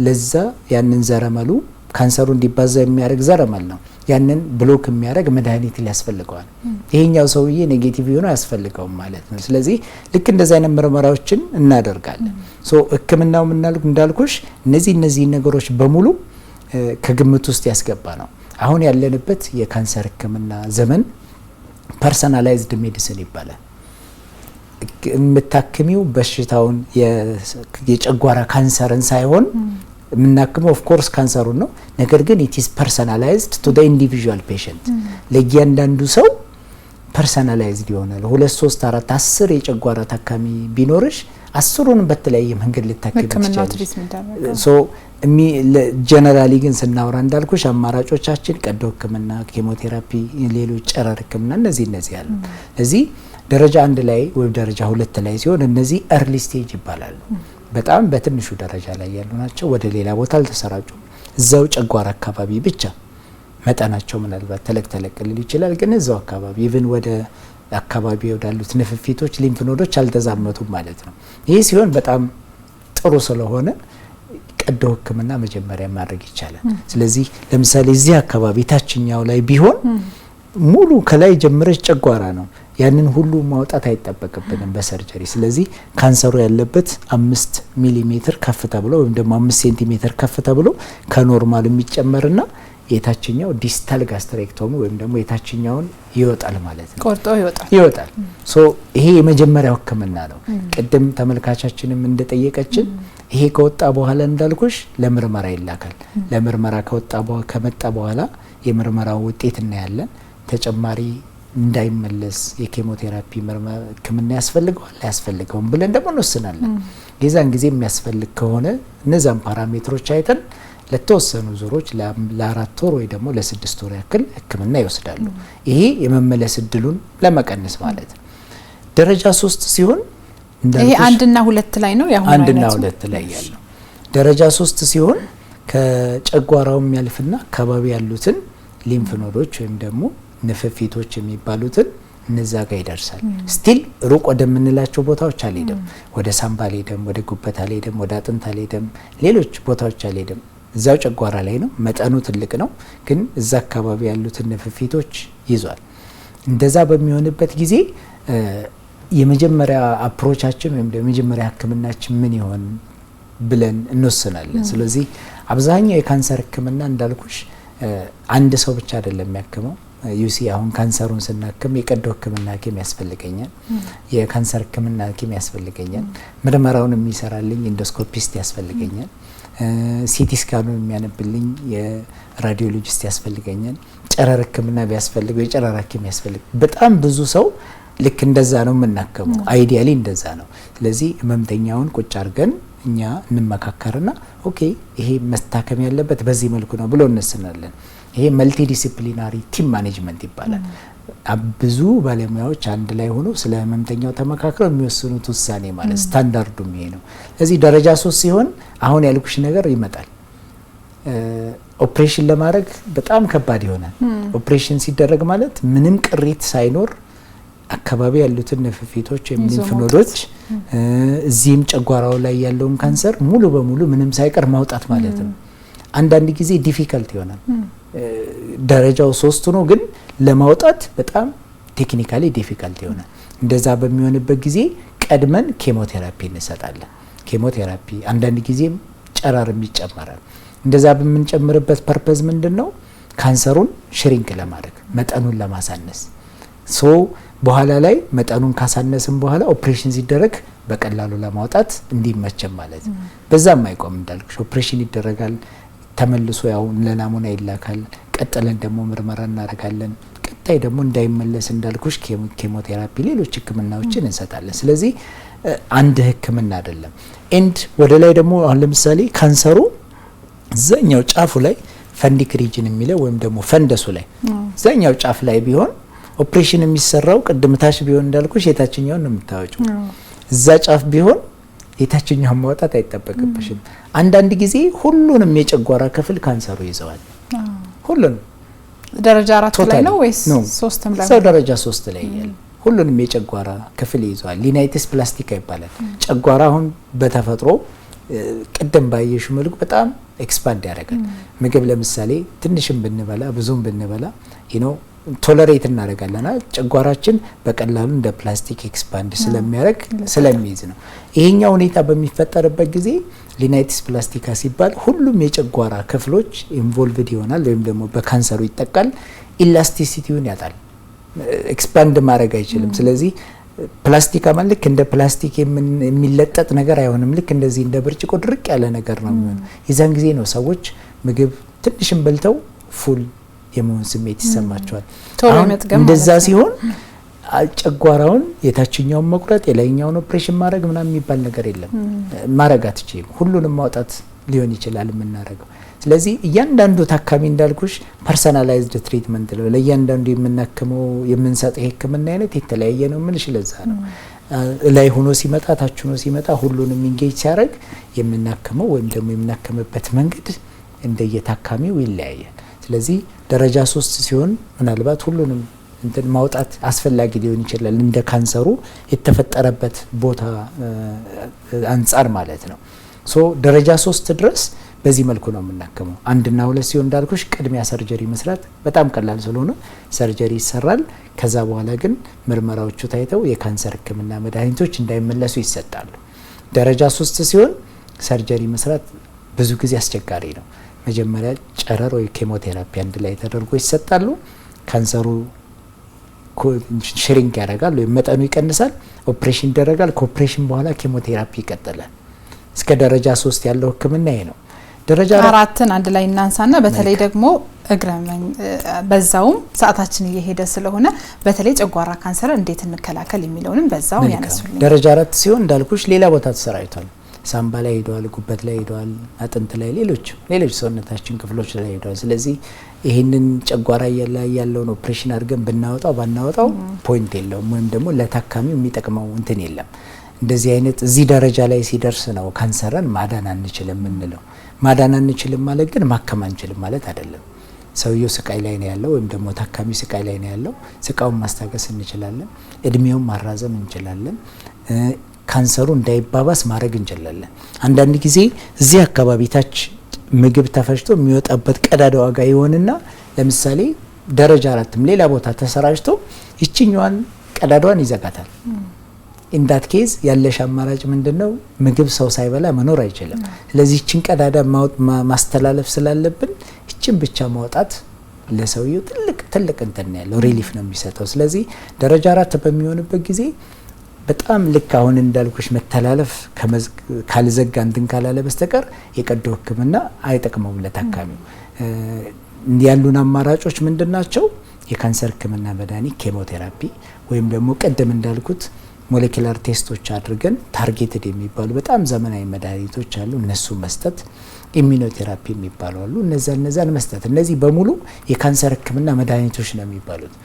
B: ለዛ ያንን ዘረመሉ ካንሰሩ እንዲባዛ የሚያደርግ ዘረመል ነው። ያንን ብሎክ የሚያደርግ መድኃኒት ሊያስፈልገዋል። ይሄኛው ሰውዬ ኔጌቲቭ ሆኖ ያስፈልገውም ማለት ነው። ስለዚህ ልክ እንደዛ አይነት ምርመራዎችን እናደርጋለን። ሶ ህክምናው እንዳልኩሽ እነዚህ ነገሮች በሙሉ ከግምት ውስጥ ያስገባ ነው። አሁን ያለንበት የካንሰር ህክምና ዘመን ፐርሰናላይዝድ ሜዲሲን ይባላል። የምታክሚው በሽታውን የጨጓራ ካንሰርን ሳይሆን የምናክመው ኦፍ ኮርስ ካንሰሩን ነው። ነገር ግን ኢት ኢዝ ፐርሰናላይዝድ ቱ ዘ ኢንዲቪጁዋል ፔሸንት። ለእያንዳንዱ ሰው ፐርሰናላይዝድ ይሆናል። 2 3 4 10 የጨጓራ ታካሚ ቢኖርሽ 10ሩንም በተለያየ መንገድ ልታክሚ ትችላለሽ። ሶ ጀነራሊ ግን ስናወራ እንዳልኩሽ አማራጮቻችን ቀዶ ህክምና፣ ኬሞቴራፒ፣ ሌሎች ጨረር ህክምና እነዚህ ያሉ እዚህ ደረጃ 1 ላይ ወይ ደረጃ 2 ላይ ሲሆን እነዚህ early stage ይባላሉ። በጣም በትንሹ ደረጃ ላይ ያሉ ናቸው። ወደ ሌላ ቦታ አልተሰራጩም። እዛው ጨጓራ አካባቢ ብቻ መጠናቸው ምናልባት ተለቅ ሊል ይችላል፣ ግን እዛው አካባቢ ኢቭን ወደ አካባቢ ወዳሉት ንፍፊቶች ሊምፍ ኖዶች አልተዛመቱም ማለት ነው። ይሄ ሲሆን በጣም ጥሩ ስለሆነ ቀዶ ህክምና መጀመሪያ ማድረግ ይቻላል። ስለዚህ ለምሳሌ እዚህ አካባቢ ታችኛው ላይ ቢሆን ሙሉ ከላይ ጀምረሽ ጨጓራ ነው፣ ያንን ሁሉ ማውጣት አይጠበቅብንም በሰርጀሪ። ስለዚህ ካንሰሩ ያለበት 5 ሚሊሜትር ከፍ ተብሎ ወይም ደግሞ 5 ሴንቲሜትር ከፍ ተብሎ ከኖርማል የሚጨመርና የታችኛው ዲስታል ጋስትሬክቶሚ ወይም ደግሞ የታችኛውን ይወጣል ማለት ነው።
A: ቆርጦ
B: ይወጣል። ሶ ይሄ የመጀመሪያው ህክምና ነው። ቅድም ተመልካቻችንም እንደጠየቀችን ይሄ ከወጣ በኋላ እንዳልኩሽ ለምርመራ ይላካል። ለምርመራ ከመጣ በኋላ የምርመራው ውጤት እናያለን። ተጨማሪ እንዳይመለስ የኬሞቴራፒ ህክምና ያስፈልገዋል አያስፈልገውም ብለን ደግሞ እንወስናለን። የዛን ጊዜ የሚያስፈልግ ከሆነ እነዛን ፓራሜትሮች አይተን ለተወሰኑ ዙሮች ለ4 ወር ወይ ደግሞ ለ6 ወር ያክል ህክምና ይወስዳሉ። ይሄ የመመለስ እድሉን ለመቀነስ ማለት ነው። ደረጃ 3 ሲሆን
A: ይሄ 1 እና 2 ላይ ነው ያሁን
B: 1 እና 2 ላይ ያለው። ደረጃ 3 ሲሆን ከጨጓራው የሚያልፍና አካባቢ ያሉትን ሊምፍ ኖዶች ወይም ደግሞ ንፍፊቶች የሚባሉትን እነዛ ጋር ይደርሳል። ስቲል ሩቅ ወደምንላቸው ቦታዎች አልሄድም። ወደ ሳምባ አልሄድም፣ ወደ ጉበት አልሄድም፣ ወደ አጥንት አልሄድም፣ ሌሎች ቦታዎች አልሄድም። እዛው ጨጓራ ላይ ነው። መጠኑ ትልቅ ነው፣ ግን እዛ አካባቢ ያሉትን ንፍፊቶች ይዟል። እንደዛ በሚሆንበት ጊዜ የመጀመሪያ አፕሮቻችን ወይም የመጀመሪያ ህክምናችን ምን ይሆን ብለን እንወስናለን። ስለዚህ አብዛኛው የካንሰር ህክምና እንዳልኩሽ አንድ ሰው ብቻ አይደለም የሚያክመው። ዩሲ አሁን ካንሰሩን ስናክም የቀዶ ህክምና ሐኪም ያስፈልገኛል፣ የካንሰር ህክምና ሐኪም ያስፈልገኛል፣ ምርመራውን የሚሰራልኝ ኢንዶስኮፒስት ያስፈልገኛል፣ ሲቲ ስካኑን የሚያነብልኝ የራዲዮሎጂስት ያስፈልገኛል፣ ጨረር ህክምና ቢያስፈልገው የጨረር ሐኪም ያስፈልግ። በጣም ብዙ ሰው ልክ እንደዛ ነው የምናከመው። አይዲያሊ እንደዛ ነው። ስለዚህ ህመምተኛውን ቁጭ አድርገን እኛ እንመካከርና ኦኬ ይሄ መስታከም ያለበት በዚህ መልኩ ነው ብሎ እንወስናለን። ይሄ መልቲ ዲሲፕሊናሪ ቲም ማኔጅመንት ይባላል። ብዙ ባለሙያዎች አንድ ላይ ሆነው ስለ ህመምተኛው ተመካክረው የሚወስኑት ውሳኔ ማለት ስታንዳርዱ ይሄ ነው። ስለዚህ ደረጃ 3 ሲሆን አሁን ያልኩሽ ነገር ይመጣል። ኦፕሬሽን ለማድረግ በጣም ከባድ ይሆናል። ኦፕሬሽን ሲደረግ ማለት ምንም ቅሪት ሳይኖር አካባቢ ያሉትን ነፍፊቶች ሊምፍ ኖዶች እዚህም ጨጓራው ላይ ያለውን ካንሰር ሙሉ በሙሉ ምንም ሳይቀር ማውጣት ማለት ነው። አንዳንድ ጊዜ ዲፊካልት ይሆናል። ደረጃው 3 ነው፣ ግን ለማውጣት በጣም ቴክኒካሊ ዲፊካልት ይሆናል። እንደዛ በሚሆንበት ጊዜ ቀድመን ኬሞቴራፒ እንሰጣለን። ኬሞቴራፒ አንዳንድ ጊዜም ጨረርም ይጨመራል። እንደዛ በምንጨምርበት ፐርፐዝ ምንድነው? ካንሰሩን ሽሪንክ ለማድረግ መጠኑን ለማሳነስ ሶ በኋላ ላይ መጠኑን ካሳነስን በኋላ ኦፕሬሽን ሲደረግ በቀላሉ ለማውጣት እንዲመቸም ማለት ነው። በዛም አይቆም እንዳልኩሽ ኦፕሬሽን ይደረጋል፣ ተመልሶ ያው ለናሙና ይላካል። ቀጥለን ደግሞ ምርመራ እናደርጋለን። ቀጣይ ደግሞ እንዳይመለስ እንዳልኩሽ ኬሞቴራፒ፣ ሌሎች ህክምናዎችን እንሰጣለን። ስለዚህ አንድ ህክምና አይደለም። ኤንድ ወደ ላይ ደግሞ አሁን ለምሳሌ ካንሰሩ ዘኛው ጫፉ ላይ ፈንዲክ ሪጅን የሚለው ወይም ደግሞ ፈንደሱ ላይ ዘኛው ጫፍ ላይ ቢሆን ኦፕሬሽን የሚሰራው ቅድም ታች ቢሆን እንዳልኩሽ የታችኛውን ነው የምታወጪው። እዛ ጫፍ ቢሆን የታችኛውን ማውጣት አይጠበቅብሽም። አንዳንድ ጊዜ ሁሉንም የጨጓራ ክፍል ካንሰሩ ይዘዋል። ሁሉንም
A: ደረጃ 4 ላይ ነው ወይስ 3ም ላይ?
B: ሰው ደረጃ 3 ላይ ያለ ሁሉንም የጨጓራ ክፍል ይዘዋል። ሊናይቲስ ፕላስቲካ ይባላል። ጨጓራ አሁን በተፈጥሮ ቅድም ባየሽ መልኩ በጣም ኤክስፓንድ ያደርጋል። ምግብ ለምሳሌ ትንሽም ብንበላ ብዙም ብንበላ ቶለሬት እናደርጋለና ጨጓራችን በቀላሉ እንደ ፕላስቲክ ኤክስፓንድ ስለሚያደርግ ስለሚይዝ ነው። ይሄኛው ሁኔታ በሚፈጠርበት ጊዜ ሊናይቲስ ፕላስቲካ ሲባል ሁሉም የጨጓራ ክፍሎች ኢንቮልቭድ ይሆናል ወይም ደግሞ በካንሰሩ ይጠቃል። ኢላስቲሲቲውን ያጣል፣ ኤክስፓንድ ማድረግ አይችልም። ስለዚህ ፕላስቲካ ማለት ልክ እንደ ፕላስቲክ የሚለጠጥ ነገር አይሆንም። ልክ እንደዚህ እንደ ብርጭቆ ድርቅ ያለ ነገር ነው የሚሆነው። የዛን ጊዜ ነው ሰዎች ምግብ ትንሽም በልተው ፉል የመሆን ስሜት ይሰማቸዋል። እንደዛ ሲሆን ጨጓራውን የታችኛውን መቁረጥ የላይኛውን ኦፕሬሽን ማድረግ ምናምን የሚባል ነገር የለም። ማድረግ አትችይም። ሁሉንም ማውጣት ሊሆን ይችላል የምናደርገው። ስለዚህ እያንዳንዱ ታካሚ እንዳልኩሽ ፐርሰናላይዝድ ትሪትመንት ነው። ለእያንዳንዱ የምናክመው የምንሰጠው ህክምና አይነት የተለያየ ነው። ምን ስለዛ ነው ላይ ሆኖ ሲመጣ ታች ሆኖ ሲመጣ ሁሉንም ኢንጌጅ ሲያደርግ የምናክመው ወይም ደግሞ የምናክምበት መንገድ እንደየታካሚው ይለያያል። ስለዚህ ደረጃ 3 ሲሆን ምናልባት ሁሉንም እንትን ማውጣት አስፈላጊ ሊሆን ይችላል፣ እንደ ካንሰሩ የተፈጠረበት ቦታ አንጻር ማለት ነው። ሶ ደረጃ 3 ድረስ በዚህ መልኩ ነው የምናከመው። 1 እና 2 ሲሆን እንዳልኩሽ ቅድሚያ ሰርጀሪ መስራት በጣም ቀላል ስለሆነ ሰርጀሪ ይሰራል። ከዛ በኋላ ግን ምርመራዎቹ ታይተው የካንሰር ህክምና መድኃኒቶች እንዳይመለሱ ይሰጣሉ። ደረጃ 3 ሲሆን ሰርጀሪ መስራት ብዙ ጊዜ አስቸጋሪ ነው። መጀመሪያ ጨረር ወይ ኬሞቴራፒ አንድ ላይ ተደርጎ ይሰጣሉ። ካንሰሩ ሽሪንክ ያደርጋል ወይም መጠኑ ይቀንሳል። ኦፕሬሽን ይደረጋል። ከኦፕሬሽን በኋላ ኬሞቴራፒ ይቀጥላል። እስከ ደረጃ 3 ያለው ህክምና ይሄ ነው። ደረጃ 4ን
A: አንድ ላይ እናንሳና በተለይ ደግሞ እግረመን በዛውም ሰዓታችን እየሄደ ስለሆነ በተለይ ጨጓራ ካንሰር እንዴት እንከላከል የሚለውንም በዛው ያነሱልኝ።
B: ደረጃ 4 ሲሆን እንዳልኩሽ ሌላ ቦታ ተሰራይቷል። ሳምባ ላይ ሄዷል፣ ጉበት ላይ ሄዷል፣ አጥንት ላይ፣ ሌሎች ሰውነታችን ክፍሎች ላይ ሄዷል። ስለዚህ ይሄንን ጨጓራ ላይ ያለውን ኦፕሬሽን አድርገን ብናወጣው ባናወጣው ፖይንት የለውም ወይም ደግሞ ለታካሚው የሚጠቅመው እንትን የለም። እንደዚህ አይነት እዚህ ደረጃ ላይ ሲደርስ ነው ካንሰርን ማዳን አንችልም የምንለው። ማዳን አንችልም ማለት ግን ማከም አንችልም ማለት አይደለም። ሰውየው ስቃይ ላይ ነው ያለው ወይም ደግሞ ታካሚው ስቃይ ላይ ነው ያለው። ስቃውን ማስታገስ እንችላለን፣ እድሜውን ማራዘም እንችላለን፣ ካንሰሩ እንዳይባባስ ማድረግ እንችላለን። አንዳንድ ጊዜ እዚህ አካባቢ ታች ምግብ ተፈጭቶ የሚወጣበት ቀዳዳ ዋጋ ይሆንና ለምሳሌ ደረጃ 4ም ሌላ ቦታ ተሰራጭቶ ይችኛዋን ቀዳዳዋን ይዘጋታል። ኢንዳት ኬዝ ያለሽ አማራጭ ምንድነው? ምግብ ሰው ሳይበላ መኖር አይችልም። ስለዚህ ይችን ቀዳዳ ማስተላለፍ ስላለብን ይችን ብቻ ማውጣት ለሰውየው ትልቅ እንትን ያለው ሪሊፍ ነው የሚሰጠው። ስለዚህ ደረጃ 4 በሚሆንበት ጊዜ በጣም ልክ አሁን እንዳልኩሽ መተላለፍ ካልዘጋ እንትን ካላለ በስተቀር የቀዶ ህክምና አይጠቅመውም ለታካሚው። ያሉን አማራጮች ምንድናቸው? የካንሰር ህክምና መድኃኒት ኬሞቴራፒ ወይም ደግሞ ቀደም እንዳልኩት ሞሌኩላር ቴስቶች አድርገን ታርጌትድ የሚባሉ በጣም ዘመናዊ መድኃኒቶች አሉ፣ እነሱ መስጠት። ኢሚኖቴራፒ የሚባሉ አሉ፣ እነዛን መስጠት። እነዚህ በሙሉ የካንሰር ህክምና መድኃኒቶች ነው የሚባሉት።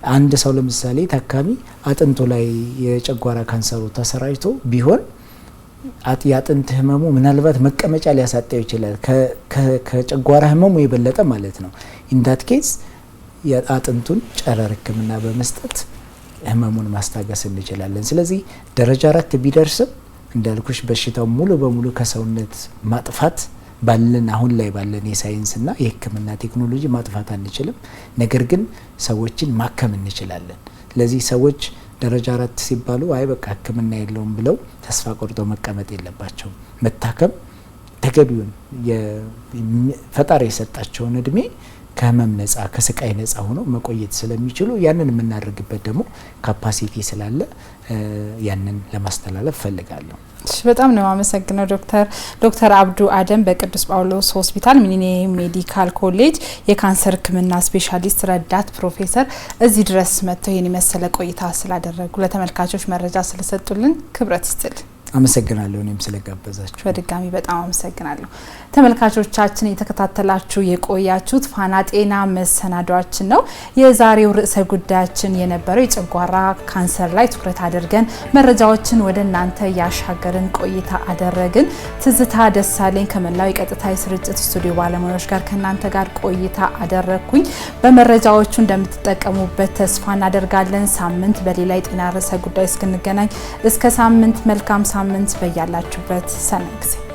B: አንድ ሰው ለምሳሌ ታካሚ አጥንቱ ላይ የጨጓራ ካንሰሩ ተሰራጭቶ ቢሆን የአጥንት ህመሙ ምናልባት መቀመጫ ሊያሳጣው ይችላል፣ ከጨጓራ ህመሙ የበለጠ ማለት ነው። ኢንዳት ኬዝ የአጥንቱን ጨረር ህክምና በመስጠት ህመሙን ማስታገስ እንችላለን። ስለዚህ ደረጃ 4 ቢደርስም እንዳልኩሽ በሽታው ሙሉ በሙሉ ከሰውነት ማጥፋት ባለን አሁን ላይ ባለን የሳይንስና የህክምና ቴክኖሎጂ ማጥፋት አንችልም። ነገር ግን ሰዎችን ማከም እንችላለን። ስለዚህ ሰዎች ደረጃ 4 ሲባሉ አይ በቃ ህክምና የለውም ብለው ተስፋ ቆርጠው መቀመጥ የለባቸውም። መታከም ተገቢውን ፈጣሪ የሰጣቸውን እድሜ ከህመም ነጻ ከስቃይ ነጻ ሆኖ መቆየት ስለሚችሉ ያንን የምናደርግበት ደግሞ ካፓሲቲ ስላለ ያንን ለማስተላለፍ ፈልጋለሁ።
A: በጣም ነው የማመሰግነው ዶክተር አብዱ አደም በቅዱስ ጳውሎስ ሆስፒታል ሚሊኒየም ሜዲካል ኮሌጅ የካንሰር ህክምና ስፔሻሊስት ረዳት ፕሮፌሰር እዚህ ድረስ መጥተው ይህን የመሰለ ቆይታ ስላደረጉ ለተመልካቾች መረጃ ስለሰጡልን ክብረት ይስጥልኝ።
B: አመሰግናለሁ። እኔም ስለጋበዛችሁ
A: በድጋሚ በጣም አመሰግናለሁ። ተመልካቾቻችን የተከታተላችሁ የቆያችሁት ፋና ጤና መሰናዷችን ነው። የዛሬው ርዕሰ ጉዳያችን የነበረው የጨጓራ ካንሰር ላይ ትኩረት አድርገን መረጃዎችን ወደ እናንተ ያሻገርን ቆይታ አደረግን። ትዝታ ደሳለኝ ከመላው የቀጥታ ስርጭት ስቱዲዮ ባለሙያዎች ጋር ከናንተ ጋር ቆይታ አደረኩኝ። በመረጃዎቹ እንደምትጠቀሙበት ተስፋ እናደርጋለን። ሳምንት በሌላ የጤና ርዕሰ ጉዳይ እስክንገናኝ እስከ ሳምንት መልካም ሳምንት በያላችሁበት ሰናይ ጊዜ